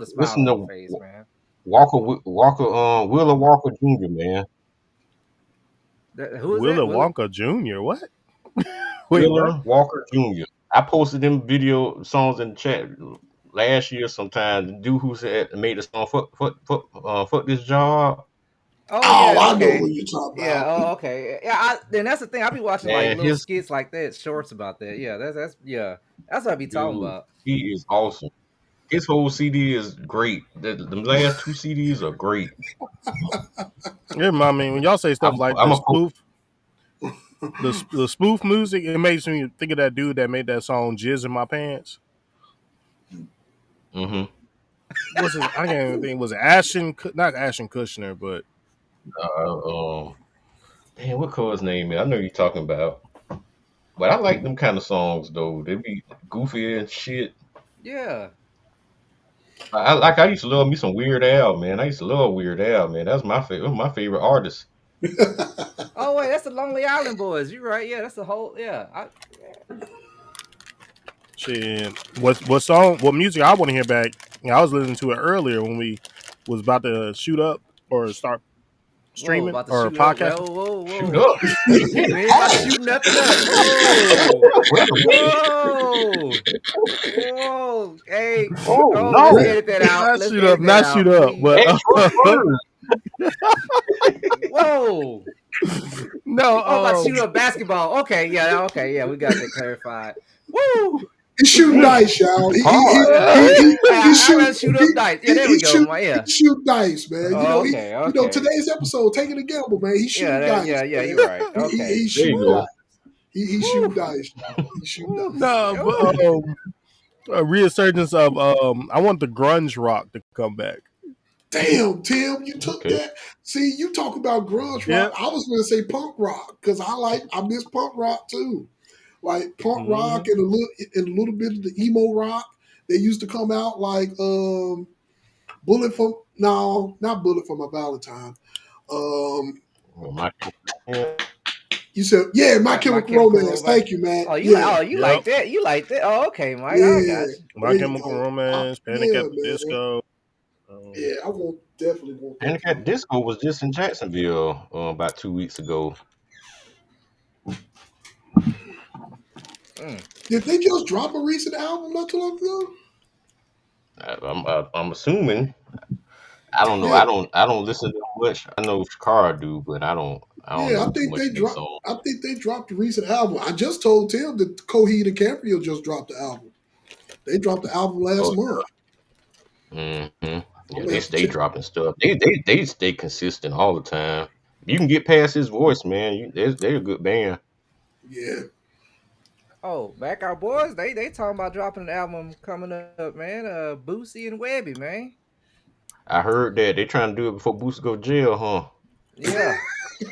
smile listen on my to face, man. Willa Walker Jr. Man, Who is that? Willy Will it? Wonka Jr. What? Wait, what? Willa Walker Jr. I posted them video songs in the chat last year sometime. The dude who said made the song fuck this job. Oh Oh, yeah, I know who okay. you're talking Yeah, about. oh okay. Yeah, then that's the thing. I be watching like Man, little his skits like that, shorts about that. Yeah, that's yeah. That's what I be talking dude, about. he is awesome. His whole CD is great. The last two CDs are great. Yeah, I mean, when y'all say stuff like I'm a po- the spoof music, it makes me think of that dude that made that song "Jizz in My Pants." hmm What's his? I can't even think. Was it Ashton? Not Ashton Kushner, but uh, man, what his name is? I know you're talking about. But I like them kind of songs though. They be goofy and shit. Yeah. I used to love me some Weird Al, man. I used to love Weird Al, man. That's my favorite artist. Oh wait, that's the Lonely Island Boys. You right? Yeah, that's the whole. Yeah. shit. What song? What music I want to hear back? I was listening to it earlier when we was about to shoot up or start Whoa, streaming about to or shoot up. podcasting. Well, whoa, Shoot whoa. up. We ain't about to shoot nothing up. Whoa, Wait a minute. whoa, whoa. Hey, Oh oh, let's no. edit that out. Not Let's shoot up, edit that not shoot out, up, but please. Extra word. Whoa. Oh, about to no. shoot up basketball. Okay, yeah, we got that clarified. Woo! He's shooting Damn. dice, y'all. Hard. He I shoot rather shoot up dice. Yeah, there we he go. shoot Yeah. he shoot dice, man. Oh, okay, okay. Today's episode, taking a gamble, man. He's Yeah, shooting dice, yeah, man. you're right. Okay. He's There you shooting Woo, go. dice. He's shooting Woo, dice, y'all. He's shooting woo, dice. no, woo. but a resurgence of I want the grunge rock to come back. Damn, Tim, you took Okay. that. See, you talk about grunge Yeah. rock. I was going to say punk rock because I miss punk rock too. Like punk Mm-hmm. rock and a little bit of the emo rock. They used to come out like Bullet for no, not Bullet for My Valentine. Um, Well, my yeah. you said yeah, My My Chemical chemical Romance. romance. Thank you, man. Oh, you like? Yeah, Oh, you Yep. like that? You like that? Oh, okay, Mike. I yeah. got you. My There you Chemical go. Romance, Panic Yeah, at the man. Disco. Yeah, I won't definitely want that Panic from at you. Disco was just in Jacksonville about 2 weeks ago. Mm. Did they just drop a recent album not too long ago? I'm assuming. I don't know. Yeah, I don't listen to much. I know Shakara do, but I don't yeah. know too much of their song. I think they dropped a recent album. I just told Tim that Coheed and Cambria just dropped the album. They dropped the album last Oh month. yeah. I'm Yeah, gonna they have to stay check. dropping stuff. They stay consistent all the time. You can get past his voice, man. They're a good band. Yeah. Oh, back our boys. They talking about dropping an album coming up, man. Boosie and Webby, man. I heard that they trying to do it before Boosie go to jail, huh? Yeah,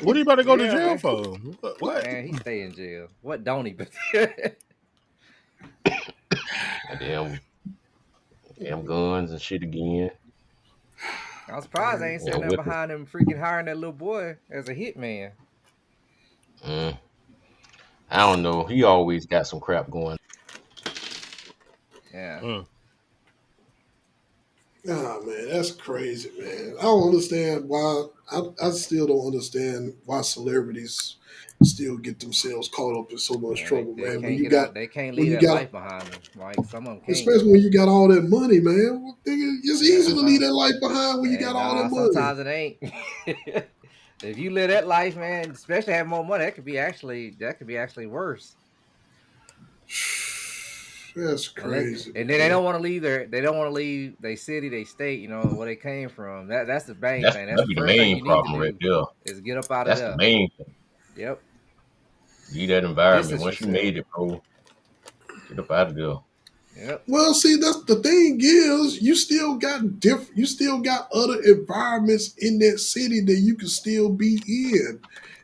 What are you about to go to yeah, jail man. for? What? Man, he stay in jail. What don't he? Damn, damn guns and shit again. I'm surprised they ain't Yeah, sitting there weapons. behind him freaking hiring that little boy as a hitman. Mm, I don't know. He always got some crap going. Yeah. Mm. Ah, man, that's crazy, man. I don't understand why. I still don't understand why celebrities still get themselves caught up in so much Man, trouble, they man. can't get out. They can't When leave you that got, life behind them. Like some of them can't. especially when you got all that money, man. Well, nigga, it's Yeah, easy to that's leave all. that life behind when you got And all that nah, money. sometimes it ain't. If you live that life, man, especially have more money, that could be actually worse. That's Unless crazy, and then man. they don't want to leave their city, they state, where they came from. That's the main That's thing. That's that the be the first thing main you need to problem right do there. is get up out of That's the there. main thing. Yep. Leave that environment. Distance Once you yourself. made it, bro, get up out of there. Yep. Well, see, that's the thing is you still got different. You still got other environments in that city that you can still be in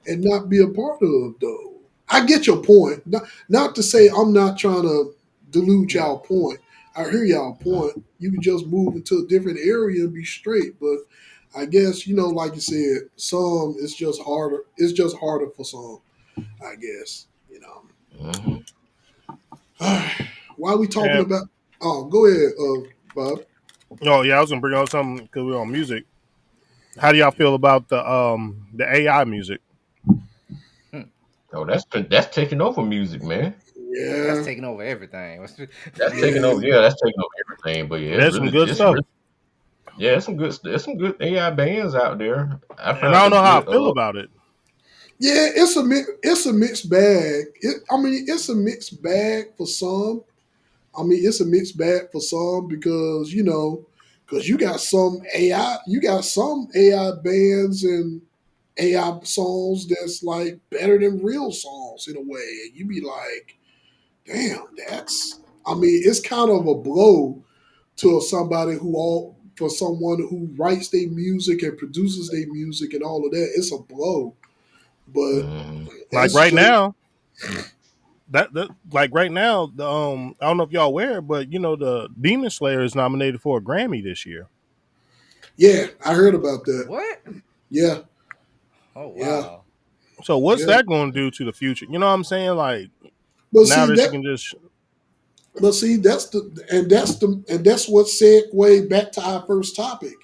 and not be a part of, though. I get your point. Not to say I'm not trying to dilute Yeah. y'all point. I hear y'all point. You can just move into a different area and be straight. But I guess, like you said, some it's just harder. It's just harder for some, I guess. Hmm. All right. Why are we talking And about? Oh, go ahead, Bob. oh yeah, I was gonna bring up something because we're on music. How do y'all feel about the AI music? Hmm. Oh, that's taking over music, man. That's Yeah, taking over everything. That's taking yeah. over. Yeah, that's taking over everything. But yeah, There's some good it's stuff, really, yeah, there's some good AI bands out there. I and I found don't a know how I good. feel about it. Yeah, it's a mixed bag. It's a mixed bag for some. It's a mixed bag for some because because you got some AI bands and AI songs that's like better than real songs in a way, and you be like, damn, that's. It's kind of a blow to somebody for someone who writes their music and produces their music and all of that. It's a blow, but Mhm. Like that's right just now, that like right now, the I don't know if y'all aware, but the Demon Slayer is nominated for a Grammy this year. yeah. I heard about that. What? Yeah, Oh yeah, wow. So what's yeah. that going to do to the future? You know what I'm saying? Like But now see that you that. can just But see that's what segue back to our first topic.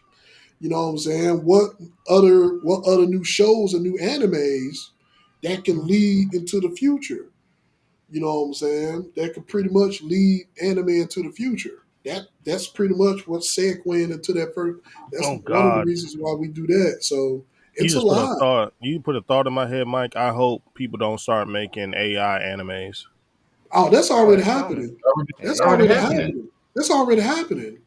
You know what I'm saying? What other new shows and new animes that can lead into the future? You know what I'm saying? That could pretty much lead anime into the future. That's pretty much what's segueing into that first. That's oh one of the god, reasons why we do that. So you it's a just put a lot. thought. You put a thought in my head, Mike. I hope people don't start making AI animes. Oh, that's Oh, already that's coming. happening. It's That's Yeah. already already happening. happening. That's already happening.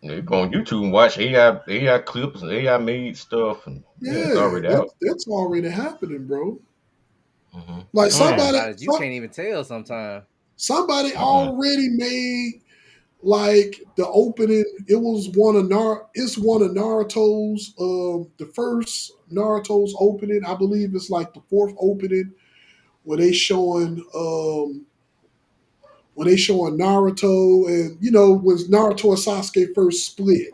You go on YouTube and watch AI clips and AI made stuff, and yeah, it's Yeah, already out. that's already happening, bro. Hmm. Like The bad Mm. somebody, part is you some, can't even tell sometimes. somebody Uh-uh. already made like the opening. It was It's one of Naruto's. The first Naruto's opening. I believe it's like the fourth opening where they showing Naruto and when Naruto and Sasuke first split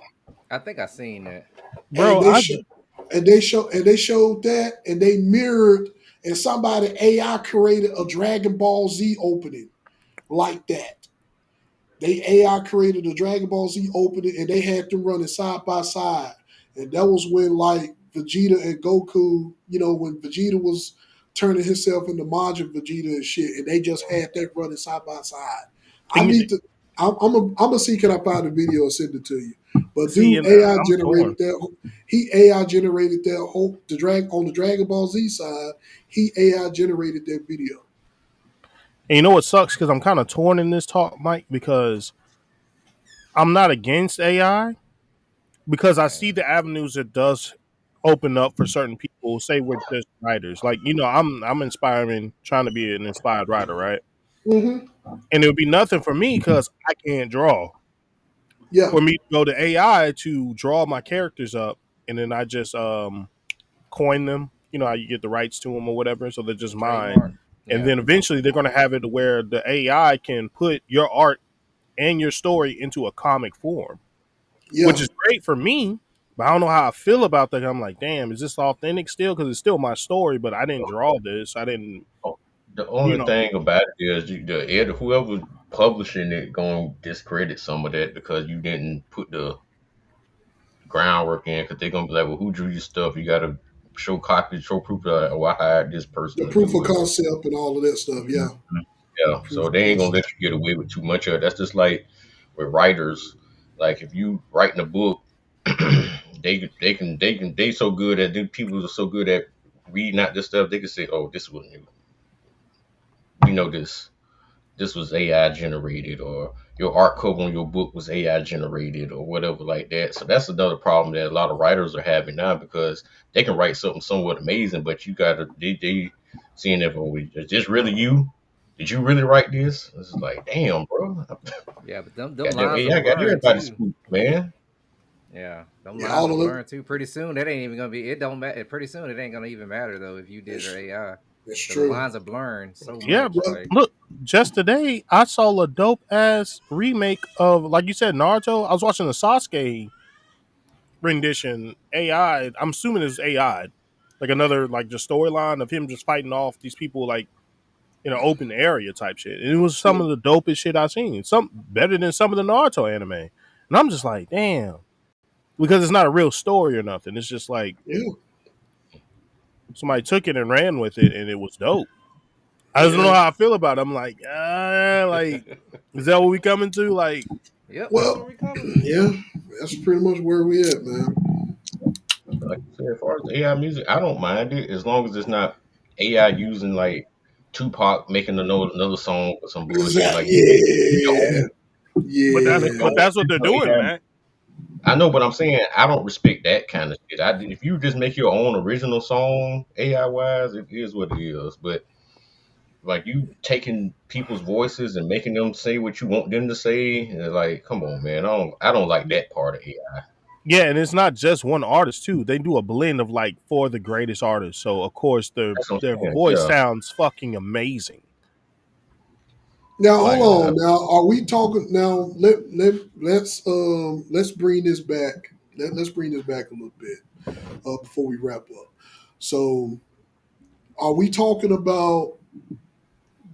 I think I seen that. and Bro, they show and they showed that and they mirrored and somebody AI created a Dragon Ball Z opening like that. They AI created a Dragon Ball Z opening and they had them running side by side. And that was when like Vegeta and Goku, when Vegeta was turning himself into Majin Vegeta and shit, and they just had that running side by side. I and need to. I'm gonna see can I find the video and send it to you. But see, dude, and AI I'm torn. generated that. He AI generated that whole the drag on the Dragon Ball Z side. He AI generated that video. And you know what sucks? Because I'm kind of torn in this talk, Mike, because I'm not against AI because I Yeah. see the avenues it does open up for certain people. Say we're just writers, like I'm inspiring, trying to be an inspired writer, right? Hmm. And it would be nothing for me because I can't draw. Yeah, For me to go to AI to draw my characters up, and then I just coin them. You know how you get the rights to them or whatever, so they're just mine. Trademark. And Yeah. then eventually they're going to have it where the AI can put your art and your story into a comic form, which yeah. is great for me. But I don't know how I feel about that. I'm like, damn, is this authentic still? Because it's still my story, but I didn't draw this. I didn't, Oh, the you only know. thing about it is whoever publishing it going to discredit some of that because you didn't put the groundwork in because they're gonna be like, well, who drew your stuff? You got to show copies, show proof that I hired this person The to proof of do it. concept and all of that stuff. Yeah, Mhm. Yeah, proof so of they ain't gonna concept. let you get away with too much of it. That's just like with writers. Like if you writing a book, they so good at people are so good at reading out this stuff. They can say, oh, this was we know this was AI generated, or your art cover on your book was AI generated, or whatever like that. So that's another problem that a lot of writers are having now because they can write something somewhat amazing, but you gotta they seeing if oh, is this really you? Did you really write this? It's like, damn, bro, Yeah, but them goddamn lines will AI got blur everybody too. spooked, man. Yeah, them Yeah, lines all will of them. blur too. Pretty soon, that ain't even gonna be. It don't matter. Pretty soon, it ain't gonna even matter though if you did it or AI. It's because the true. lines are blurring so Yeah, much. bro. Well, Like, Look, just today I saw a dope ass remake of, like you said, Naruto. I was watching the Sasuke rendition. AI. I'm assuming it's AI. Like another like just storyline of him just fighting off these people like in an open area type shit. And it was some yeah, of the dopest shit I've seen. Some better than some of the Naruto anime. And I'm just like, damn. Because it's not a real story or nothing. It's just like yeah, somebody took it and ran with it and it was dope. I just don't know yeah. how I feel about it. I'm like, is that what we coming to? Like, yep, that's Well, where we coming. yeah, that's pretty much where we at, man. Like I said, as far as AI music, I don't mind it as long as it's not AI using like Tupac making another song or some bullshit. Exactly. Like make your Yeah, own, make yeah, your but own that's what they're original doing, AI. man. I know, but I'm saying I don't respect that kind of shit. If you just make your own original song AI wise, it is what it is. But like you taking people's voices and making them say what you want them to say, and it's like, come on, man, I don't like that part of AI. Yeah, and it's not just one artist too. They do a blend of like four of the greatest artists. So of course That's what their I'm saying. voice Yeah, sounds fucking amazing. Now hold Like, yeah. on. Now are we talking now let's bring this back. Let's bring this back a little bit before we wrap up. So are we talking about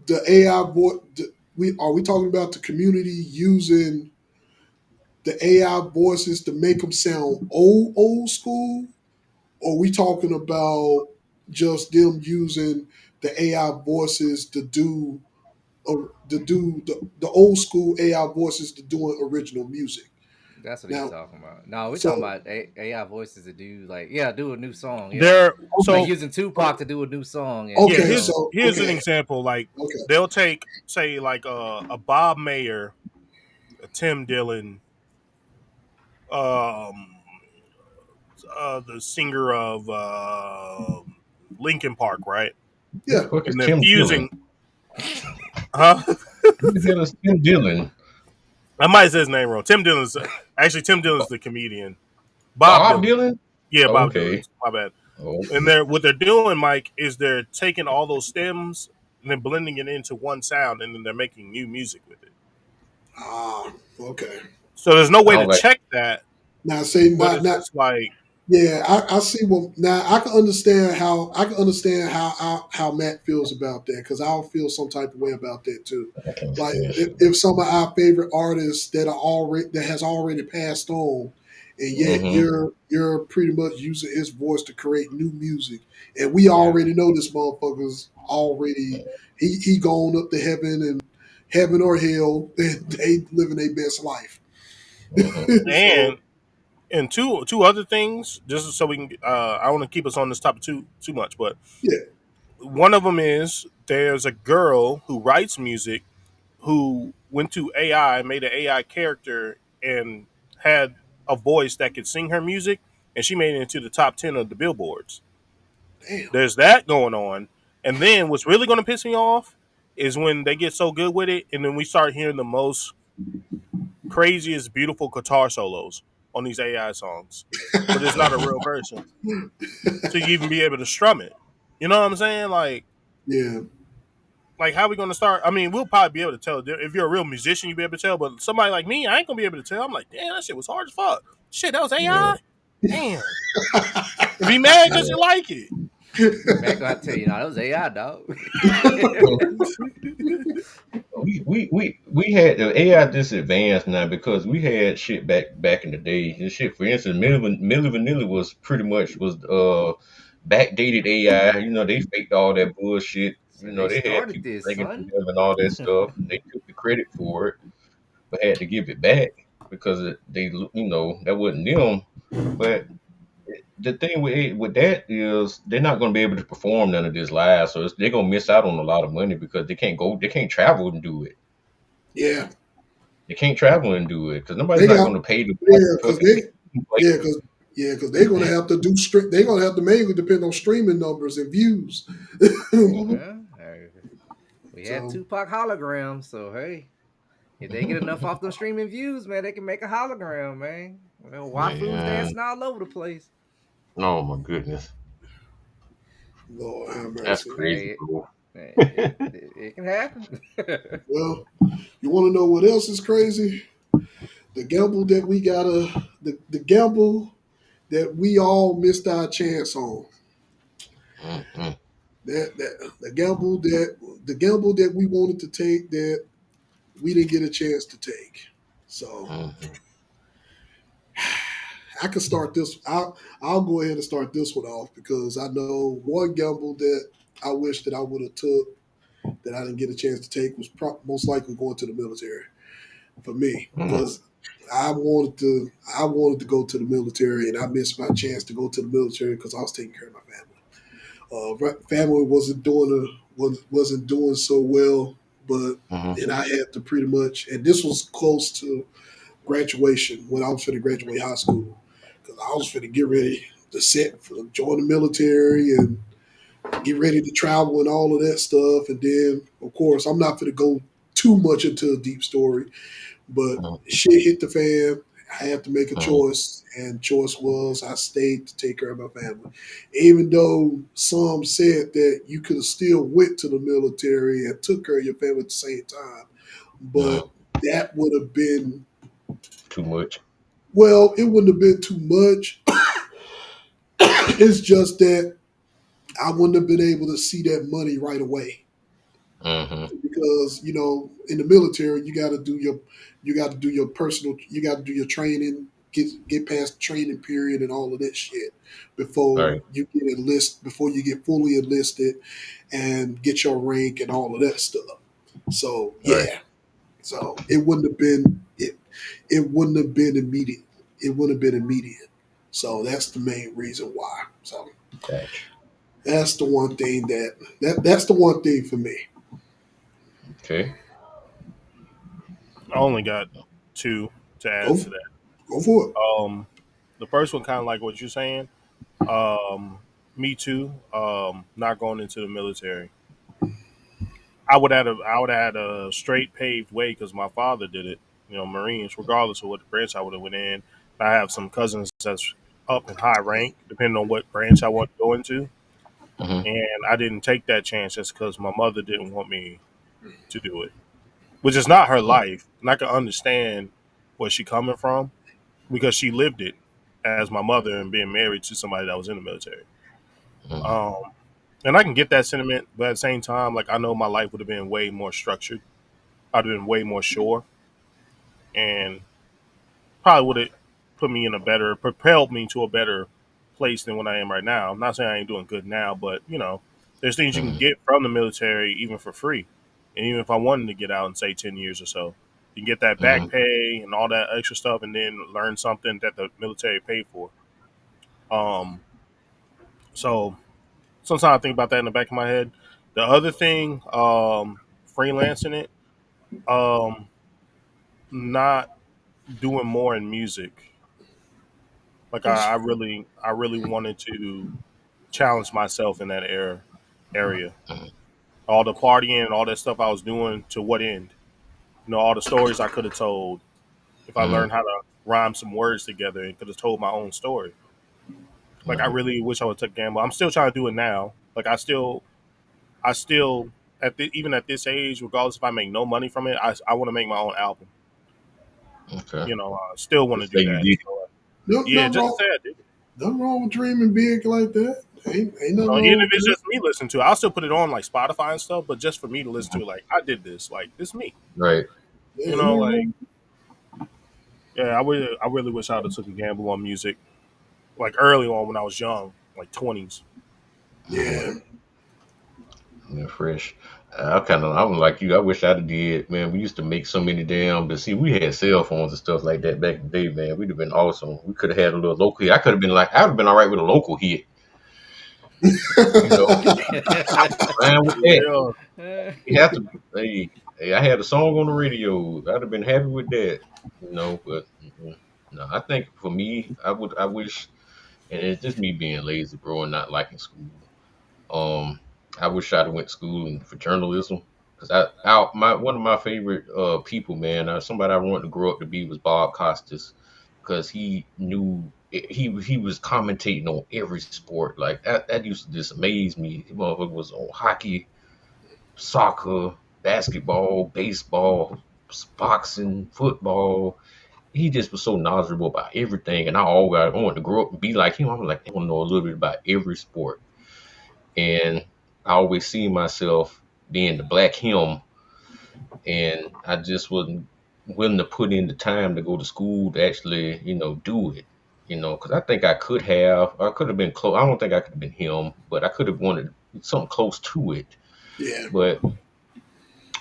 the AI voice we are we talking about the community using the AI voices to make them sound old school? Or are we talking about just them using the AI voices to do the old school AI voices to doing original music? That's what he's Now, talking about. No, we're talking so about AI voices to do like, yeah, do a new song. Yeah, they're like okay, so using Tupac to do a new song, and yeah, you okay, here's know, so here's an okay, example. Like okay, they'll take say like a Bob Mayer, a Tim Dillon, um the singer of Linkin Park, right? Who the yeah, fuck is And they're Tim Dillon? fusing, huh? Who the hell is Tim Dillon? I might say his name wrong. Tim Dillon's actually Tim Dillon's the comedian. Bob Bob Dylan. Dylan? Yeah, Bob Okay. Dylan. My bad. Oh, And they're what they're doing, Mike, is they're taking all those stems and then blending it into one sound, and then they're making new music with it. okay. So there's no I way to don't like. check that, Now, say but not it's not just like, yeah, I see what now I can understand how Matt feels about that because I'll feel some type of way about that too. I can't Like stand if, shit. if some of our favorite artists that has already passed on, and yet Mm-hmm. you're pretty much using his voice to create new music, and we yeah, already know this motherfucker's already he gone up to heaven or hell, and they living their best life. Mm-hmm. So and two other things, just so we can. I want to keep us on this topic too much, but yeah, one of them is there's a girl who writes music who went to AI, made an AI character, and had a voice that could sing her music, and she made it into the top 10 of the billboards. damn. There's that going on. And then what's really going to piss me off is when they get so good with it, and then we start hearing the most craziest, beautiful guitar solos on these AI songs, but it's not a real person to even be able to strum it. You know what I'm saying? Yeah. Like how are we gonna start? I mean, we'll probably be able to tell if you're a real musician, you'll be able to tell. But somebody like me, I ain't gonna be able to tell. I'm like, damn, that shit was hard as fuck. Shit, that was Yeah. AI. Damn, be mad because Yeah. you like it. Mac gonna have to tell you, no, that was AI, dog. We had the AI this advanced now because we had shit back in the day. This shit, for instance, Milli Vanilli was pretty much was backdated AI. You know, they faked all that bullshit. So You know, they they had started people this, singing to son. them and all that stuff. They took the credit for it, but had to give it back because that wasn't them. But the thing with that is they're not going to be able to perform none of this live, so they're going to miss out on a lot of money because they can't travel and do it. Yeah. They can't travel and do it because nobody's They not got going to pay to yeah, because fucking like yeah, because because they're gonna have to they're gonna have to mainly depend on streaming numbers and views. Mhm. Yeah, hey, we had So Tupac holograms, so hey, if they get enough off them streaming views, man, they can make a hologram, man. Well, Wafu's Man, dancing all over the place. oh my goodness. Lord have That's mercy. crazy, Hey, bro. it can happen. Well, you want to know what else is crazy? The gamble that we gotta, the gamble that we all missed our chance on. Mm-hmm. That the gamble that we wanted to take that we didn't get a chance to take. So Mm-hmm. I can start this. I'll go ahead and start this one off because I know one gamble that I wish that I would have took that I didn't get a chance to take was most likely going to the military for me Mm-hmm. because I wanted to go to the military and I missed my chance to go to the military because I was taking care of my family. Family wasn't doing so well, but Mm-hmm. and I had to pretty much, and this was close to graduation when I was going to graduate high school because I was going to get ready to set for join the military and get ready to travel and all of that stuff. And then, of course, I'm not going to go too much into a deep story, but shit hit the fan. I had to make a Mm-hmm. choice, and choice was I stayed to take care of my family. Even though some said that you could have still went to the military and took care of your family at the same time, but Mm-hmm. that would have been Too much. well, it wouldn't have been too much. It's just that I wouldn't have been able to see that money right away Mm-hmm. because in the military you got to do your personal you got to do your training, get past the training period and all of that shit before Right. you get before you get fully enlisted and get your rank and all of that stuff. So Right. yeah, so it wouldn't have been immediate. It wouldn't have been immediate. So that's the main reason why. So Gotcha. that's the one thing that's the one thing for me. Okay. I only got two to add Go to that. go for it. The first one kind of like what you're saying. Um, Me too. Not going into the military. I would have had a straight paved way because my father did it. You know, Marines, regardless of what branch I would have went in. I have some cousins that's up in high rank, depending on what branch I want to go into. Mm-hmm. And I didn't take that chance just because my mother didn't want me to do it, which is not her life. And I can understand where she coming from because she lived it as my mother and being married to somebody that was in the military. Mm-hmm. Um, and I can get that sentiment, but at the same time, like I know my life would have been way more structured. I'd have been way more sure, and probably would have propelled me to a better place than what I am right now. I'm not saying I ain't doing good now, but there's things you can Mm-hmm. get from the military even for free, and even if I wanted to get out in say 10 years or so, you can get that back Mm-hmm. pay and all that extra stuff, and then learn something that the military paid for. Um, so sometimes I think about that in the back of my head. The other thing, freelancing it, um, not doing more in music. Like That's I really wanted to challenge myself in that area. All the partying and all that stuff I was doing, to what end? All the stories I could have told if I Mm-hmm. learned how to rhyme some words together and could have told my own story. Like I Mm-hmm. really wish I would took gamble. I'm still trying to do it now. Like I still even at this age, regardless if I make no money from it, I want to make my own album. Okay. I still want to Just do say you that. did. So, yeah, nothing just to wrong. say I did it. Nothing wrong with dreaming big like that. Ain't nothing Even wrong if with it's that. just me listening to it, I'll still put it on like Spotify and stuff. But just for me to listen to it, like I did this, like this me. Right. Yeah, ain't nothing Like wrong. yeah, I really wish I would have took a gamble on music like early on when I was young, like 20s. Mm-hmm. Yeah, Yeah, fresh. I'm like you. I wish I'd have did, man. We used to make so many damn, but see, we had cell phones and stuff like that back in the day, man. We'd have been awesome. We could have had a little local hit. I would have been all right with a local hit, you know. Fine with that. Yeah, You have to. Hey, I had a song on the radio. I'd have been happy with that, But no, I think for me, I wish, and it's just me being lazy, bro, and not liking school. Um, I wish I'd have went to school for journalism because one of my favorite people, man, somebody I wanted to grow up to be was Bob Costas. because he knew he was commentating on every sport. Like that used to just amaze me. He motherfucker was on hockey, soccer, basketball, baseball, boxing, football. He just was so knowledgeable about everything, and I wanted to grow up and be like him. I was like, I want to know a little bit about every sport, and I always see myself being the black him, and I just wasn't willing to put in the time to go to school to actually, do it. Because I could have been close. I don't think I could have been him, but I could have wanted something close to it. Yeah, But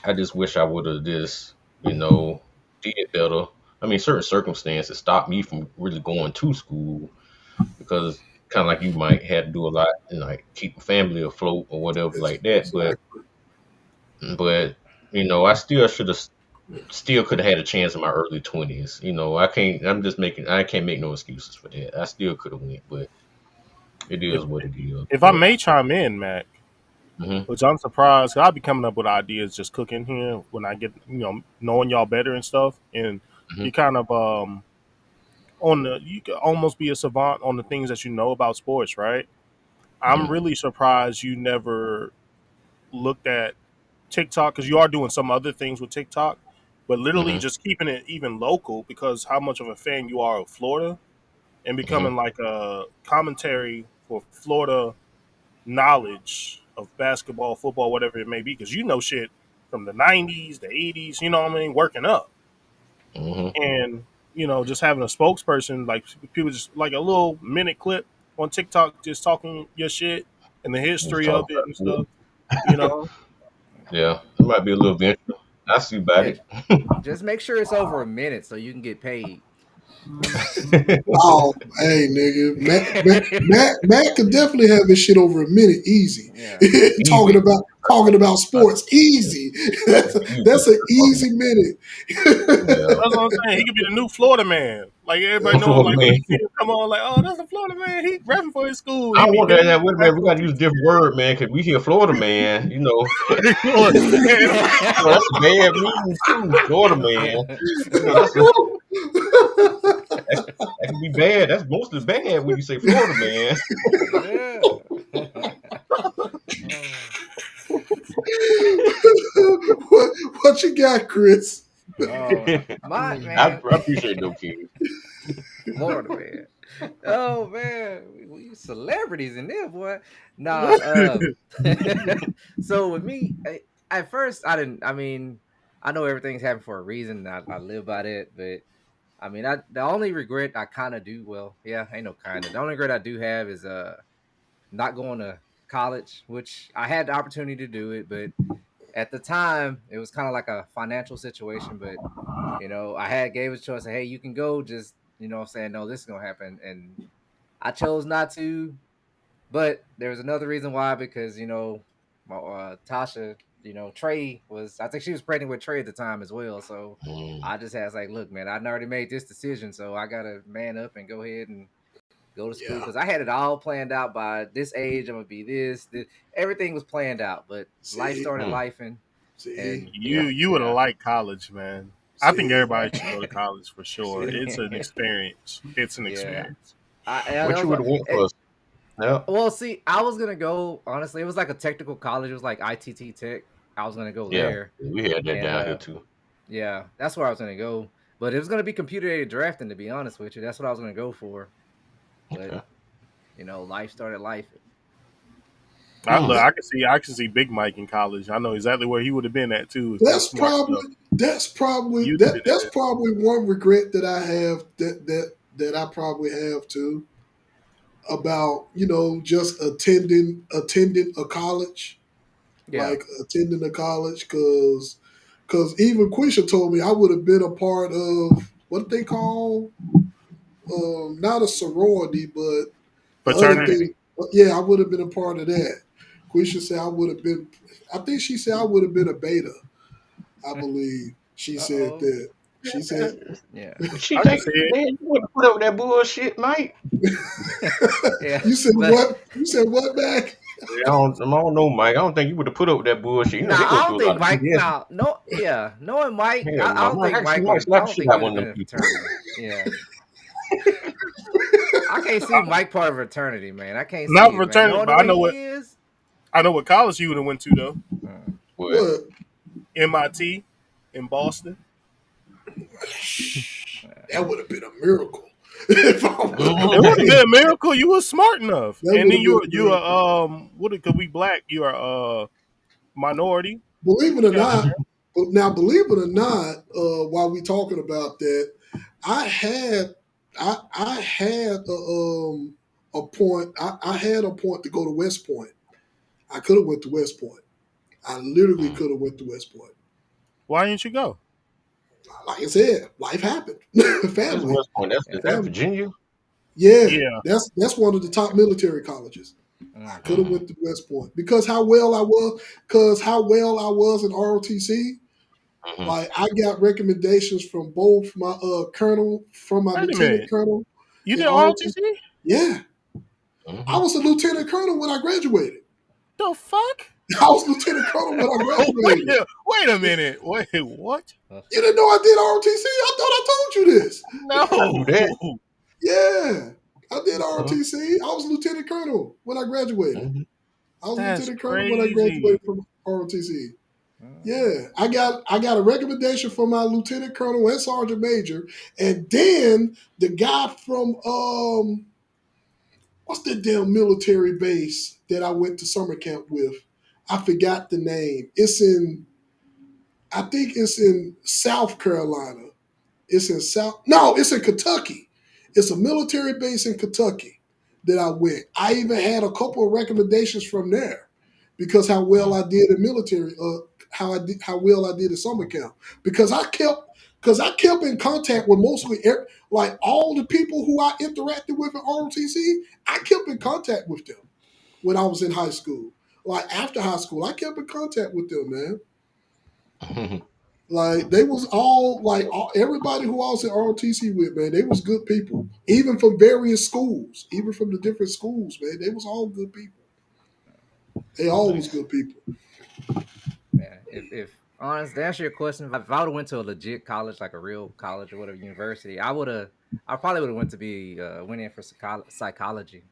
I just wish I would have just, did better. I mean, certain circumstances stopped me from really going to school because kind of like you might have to do a lot and like keep a family afloat or whatever like that. But exactly. but I still could have had a chance in my early 20s. I can't make no excuses for that. I still could have went, but it If is what it is. if I But may chime in, Mac, hmm which I'm surprised, 'cause I'll be coming up with ideas just cooking here when I get knowing y'all better and stuff, and hmm you kind of you can almost be a savant on the things that you know about sports, right? I'm hmm really surprised you never looked at TikTok because you are doing some other things with TikTok, but literally hmm just keeping it even local because how much of a fan you are of Florida and hmm becoming like a commentary for Florida knowledge of basketball, football, whatever it may be, because you know shit from the '90s, the '80s, you know what I mean, working up, hmm and just having a spokesperson like people just like a little minute clip on TikTok just talking your shit and the Just history of talking it and about stuff, you know. it. Yeah, it might be a little venture. I see about Yeah, it. just make sure it's over a minute so you can get paid. Oh, hey, nigga, Matt could definitely have his shit over a minute, easy. Yeah. talking Easy. about talking about sports, easy. that's, Easy. that's an easy minute. Yeah. That's what I'm saying. He could be the new Florida man. Like everybody knowing, Florida like when man. you see him come on, like, oh, that's a Florida man. He rapping for his school. I He be want giving that. Wait a minute. We got to actual use a different word, man, because we hear Florida man. Florida man. That's a bad meaning too. Florida man. That's that can be bad. That's mostly bad when you say Florida man. Yeah. what you got, Chris? Oh, my I man, appreciate those kids. Florida man. Oh man, we celebrities in there, boy. Nah. So with me, at first I didn't. I mean, I know everything's happened for a reason. I live by that, but I mean, the only regret I kind of do. Well, yeah, ain't no kind of. The only regret I do have is not going to college, which I had the opportunity to do it, but at the time it was kind of like a financial situation. But I had gave a choice. Hey, you can go. Just I'm saying no, this is gonna happen, and I chose not to. But there's another reason why because my Tasha, Trey was. I think she was pregnant with Trey at the time as well. So Mm, I just had like, look, man, I already made this decision, so I gotta man up and go ahead and go to school Yeah. because I had it all planned out by this age. I'm gonna be this. Everything was planned out, but life See, started mm, life, and see, and you you would have yeah, liked college, man. I think see, everybody should go to college for sure. It's an experience. It's an yeah. experience. And what you would also, have went for? Yeah. well, see, I was gonna go. Honestly, it was like a technical college. It was like ITT Tech. I was gonna go Yeah. there, We had that and down here too. yeah, that's where I was gonna go. But it was gonna be computer aided drafting. To be honest with you, that's what I was gonna go for. But Okay. life started life. Look, Mm, I can see Big Mike in college. I know exactly where he would have been at too if he was that's smart enough. probably that's probably You'd have that been that's in probably one regret that I have that I probably have too about just attending a college, Yeah, like attending a college, because even Quisha told me I would have been a part of what they call not a sorority but the other fraternity. thing. Yeah, I would have been a part of that. Quisha said I would have been. I think she said I would have been a beta. I believe she uh said oh, that. She said, yeah, she I can think, see it. man, you want to put up with that bullshit, Mike? yeah. "You said But what? You said what back?" I don't know, Mike. I don't think you would have put up with that bullshit. nah, He go I don't through a lot think of Mike. BS. Nah, no, yeah, knowing Mike, Hell I no, don't Mike. think Actually, Mike Mike would. I slap the don't shit think out he of would one have of been them in a people. fraternity. Yeah, I can't see Mike part of fraternity, man. I can't Not see it, man. fraternity, Knowing but the way he is. I know what college you would have went to though. Mm. What? What? MIT in Boston. That would have been a miracle. If I It would have would been a miracle. You were smart enough, that and would then have been a you miracle. are what? Because we black, you are minority. Believe it You or got not, but now believe it or not, while we talking about that, I had I had a point. I had a point to go to West Point. I could have went to West Point. I literally Mm. could have went to West Point. Why didn't you go? Like I said, life happened. Where's Family, West Point? That's Yeah. is that family. Virginia? Yeah, Yeah. that's one of the top military colleges. I Mm-hmm. could have Mm. went to West Point because how well I was, because how well I was in ROTC. Hmm. Like I got recommendations from both my colonel, from my Wait a lieutenant minute. colonel You in did ROTC. ROTC? Yeah, I Hmm. was a lieutenant colonel when I graduated. The fuck? I was lieutenant colonel when I graduated. Wait a minute. Wait, what? You didn't know I did ROTC? I thought I told you this. I knew that. No. Yeah, I did Uh-huh. ROTC. I was lieutenant colonel when I graduated. Hmm. I was That's lieutenant colonel when I crazy. graduated from ROTC. Mm. Yeah, I got a recommendation from my lieutenant colonel and sergeant major, and then the guy from what's that damn military base that I went to summer camp with? I forgot the name. I think it's in South Carolina. It's in South. No, it's in Kentucky. It's a military base in Kentucky that I went. I even had a couple of recommendations from there because how well I did in military. How well I did in summer camp because I kept in contact with mostly like all the people who I interacted with in ROTC. I kept in contact with them when I was in high school. Like after high school, I kept in contact with them, man. Like they was all like everybody who I was in ROTC with, man. They was good people, even from various schools, even from the different schools, man. They was all good people. They all was Nice. good people. Yeah. If honest, to answer your question, if I would have went to a legit college, like a real college or whatever university, I probably would have went to be went in for psychology.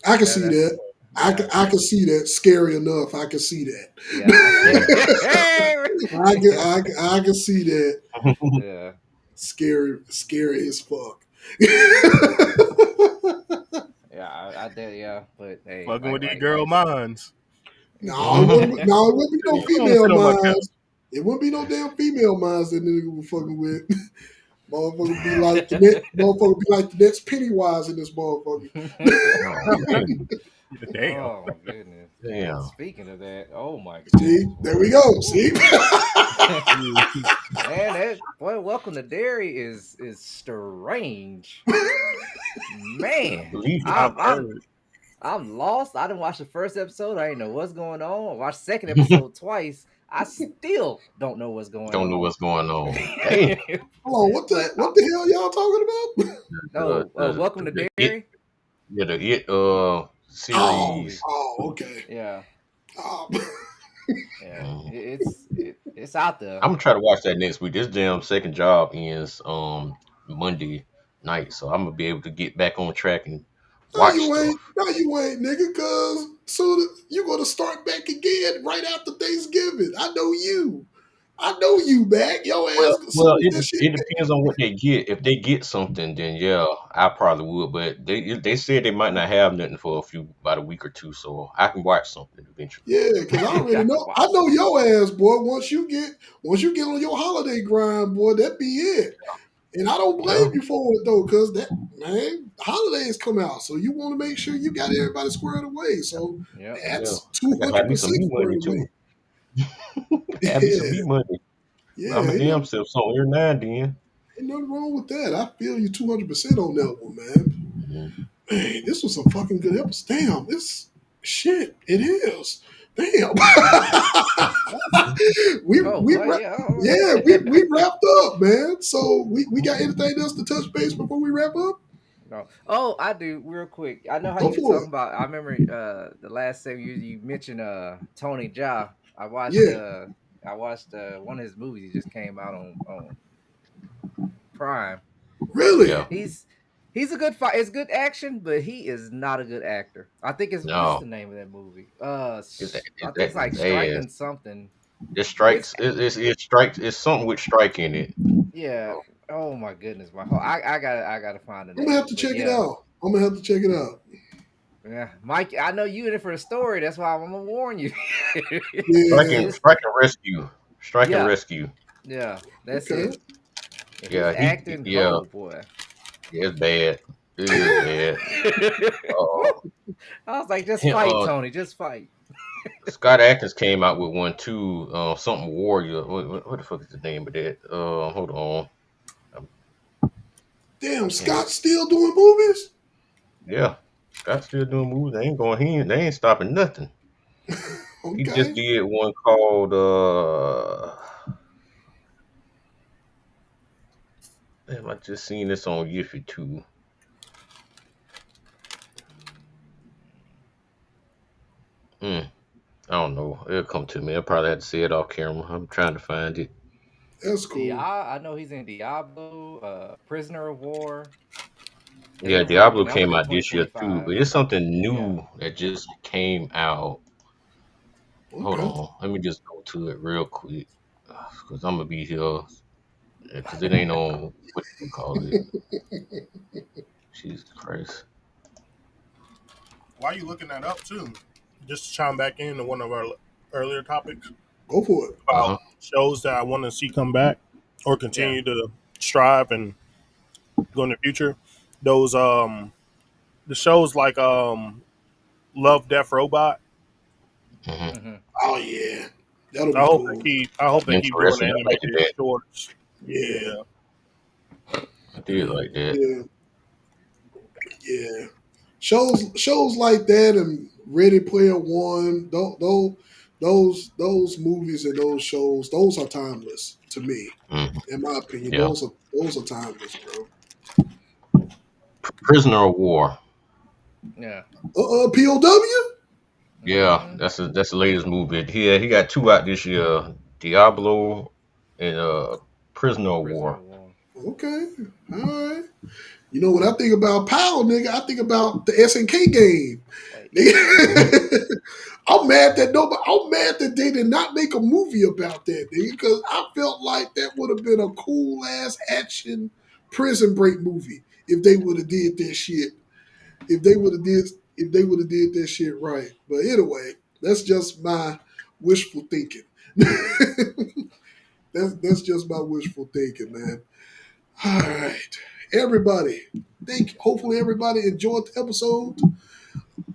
I can That see that's that. yeah. I can see that. Scary enough, I can see that. Yeah. I can see that. Yeah. Scary as fuck. Yeah, I did, yeah, but hey, Fucking with these like girl minds. No, it yeah. wouldn't. No, it wouldn't be no You don't female sit on my couch. minds. It wouldn't be no damn female minds that nigga was fucking with. Motherfucker be like the next. Motherfucker be like the next Pennywise in this motherfucker. Oh man. Damn. Oh my goodness. Damn. Speaking of that, oh my See, goodness. there we go. See, Man, that boy, welcome to Dairy is strange. I Man, believe it. I've I'm I'm heard. I'm lost. I didn't watch the first episode. I didn't know what's going on. I watched the second episode twice. I still don't know what's going Don't know on. what's going on. Damn. hold on. What the But what the hell y'all talking about? The no, the welcome to the it Dairy. yeah the it The Oh, movie. series. okay. Yeah, Oh, yeah. Mhm. It's out there. I'm gonna try to watch that next week. This damn second job ends Monday night, so I'm gonna be able to get back on track and no, watch you ain't. stuff. No, you ain't, nigga. Cause soon you gonna start back again right after Thanksgiving. I know you. I know you back. Your ass. Soon Well, as that shit. it depends on what they get. If they get something, then yeah, I probably would. But they said they might not have nothing for about a week or two, so I can watch something eventually. Yeah, because I already I can know. I watch know something. your ass, boy. Once you get on your holiday grind, boy, that be it. And I don't Yeah, blame you for it though, because that man, holidays come out, so you want to make sure you got everybody squared away. So Yep. yeah. that's I two gotta have hundred me some percent me squared money too. away. Have me some Yeah, me money. yeah, I'm a damn self something every now and then. ain't nothing wrong with that. I feel you 200% on that one, man. Mhm. Man, this was a fucking good episode. Damn, this shit, it is. Damn. we Oh we boy, wra- yeah. yeah, we wrapped up, man. So we got anything else to touch base before we wrap up? No. Oh, I do real quick. I know how Go you for it. talking about. I remember the last time you mentioned Tony Jaa. I watched Yeah. uh I watched one of his movies. He just came out on Prime. Really? Yeah, He's a good fight. It's good action, but he is not a good actor. I think it's what's no, the name of that movie? his I his, think it's like his ass. striking something. It His strikes. It strikes. It's something with strike in it. yeah. Oh my goodness, I gotta find the I'm gonna have name. to But check it yeah, out. I'm gonna have to check it out. yeah, Mike. I know you in it for the story. That's why I'm gonna warn you. Yeah. his Strike and rescue. Strike and yeah rescue. yeah that's Okay. it. And his Yeah, acting, yeah, oh boy. yeah, it's bad. It is bad. Uh, I was like, just him, fight, Tony. Just fight. Scott Atkins came out with one too. Something Warrior. What the fuck is the name of that? Hold on. Um, Damn, Damn it. Scott's still doing movies? Yeah, Scott's still doing movies. They ain't going. They ain't stopping nothing. He just Okay. did one called. Damn, I just seen this on Yiffy too. Mm, I don't know. It'll come to me. I'll probably have to say it off camera. I'm trying to find it. That's cool. I know he's in Diablo, Prisoner of War. And Yeah, that was like Diablo that was came like in out this year too, 2025. but it's something Yeah. new that just came out. Hold Okay. on, let me just go to it real quick, cause I'm gonna be here, cause it ain't on what you call it. Jesus Christ. Why are you looking that up too? Just to chime back into one of our earlier topics Go for it. Uh about huh. shows that I want to see come back or Yeah. continue to strive and go in the future. Those the shows like Love Death Robot. Hmm. Hmm. Oh yeah. That'll be cool. I hope they keep doing the Interesting. I like animated that. shorts. Yeah. Yeah. I did like that. Yeah. Yeah. Shows like that and Ready Player One, those movies and those shows, those are timeless to me. Hmm. In my opinion, Yeah. those are timeless, bro. Prisoner of War. Yeah. POW? Yeah, Hmm. that's the latest movie. He got two out this year: Diablo and Prisoner of Prisoner War. of War. Okay. All right. You know what I think about POW, nigga? I think about the SNK game. Wait. Nigga. I'm mad that nobody. I'm mad that they did not make a movie about that, nigga. Because I felt like that would have been a cool ass action prison break movie if they would have did that shit. If they would have did. If they would have did that shit right. But anyway, that's just my wishful thinking. That's just my wishful thinking, man. All right, everybody. Hopefully everybody enjoyed the episode.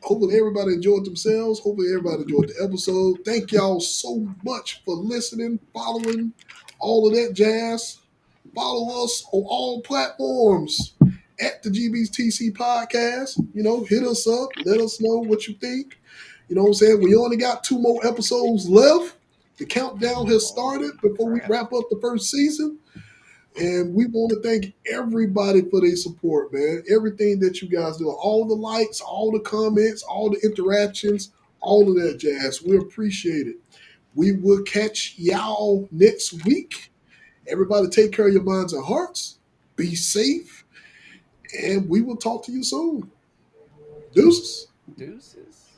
Hopefully everybody enjoyed themselves. Hopefully everybody enjoyed the episode. Thank y'all so much for listening, following, all of that jazz. Follow us on all platforms at the GBTC podcast. You know, hit us up. Let us know what you think. You know what I'm saying? We only got 2 more episodes left. The countdown has Holy started before we crap. wrap up the first season. And we want to thank everybody for their support, man. Everything that you guys do, all the likes, all the comments, all the interactions, all of that jazz. We appreciate it. We will catch y'all next week. Everybody take care of your minds and hearts. Be safe. And we will talk to you soon. Deuces. Deuces.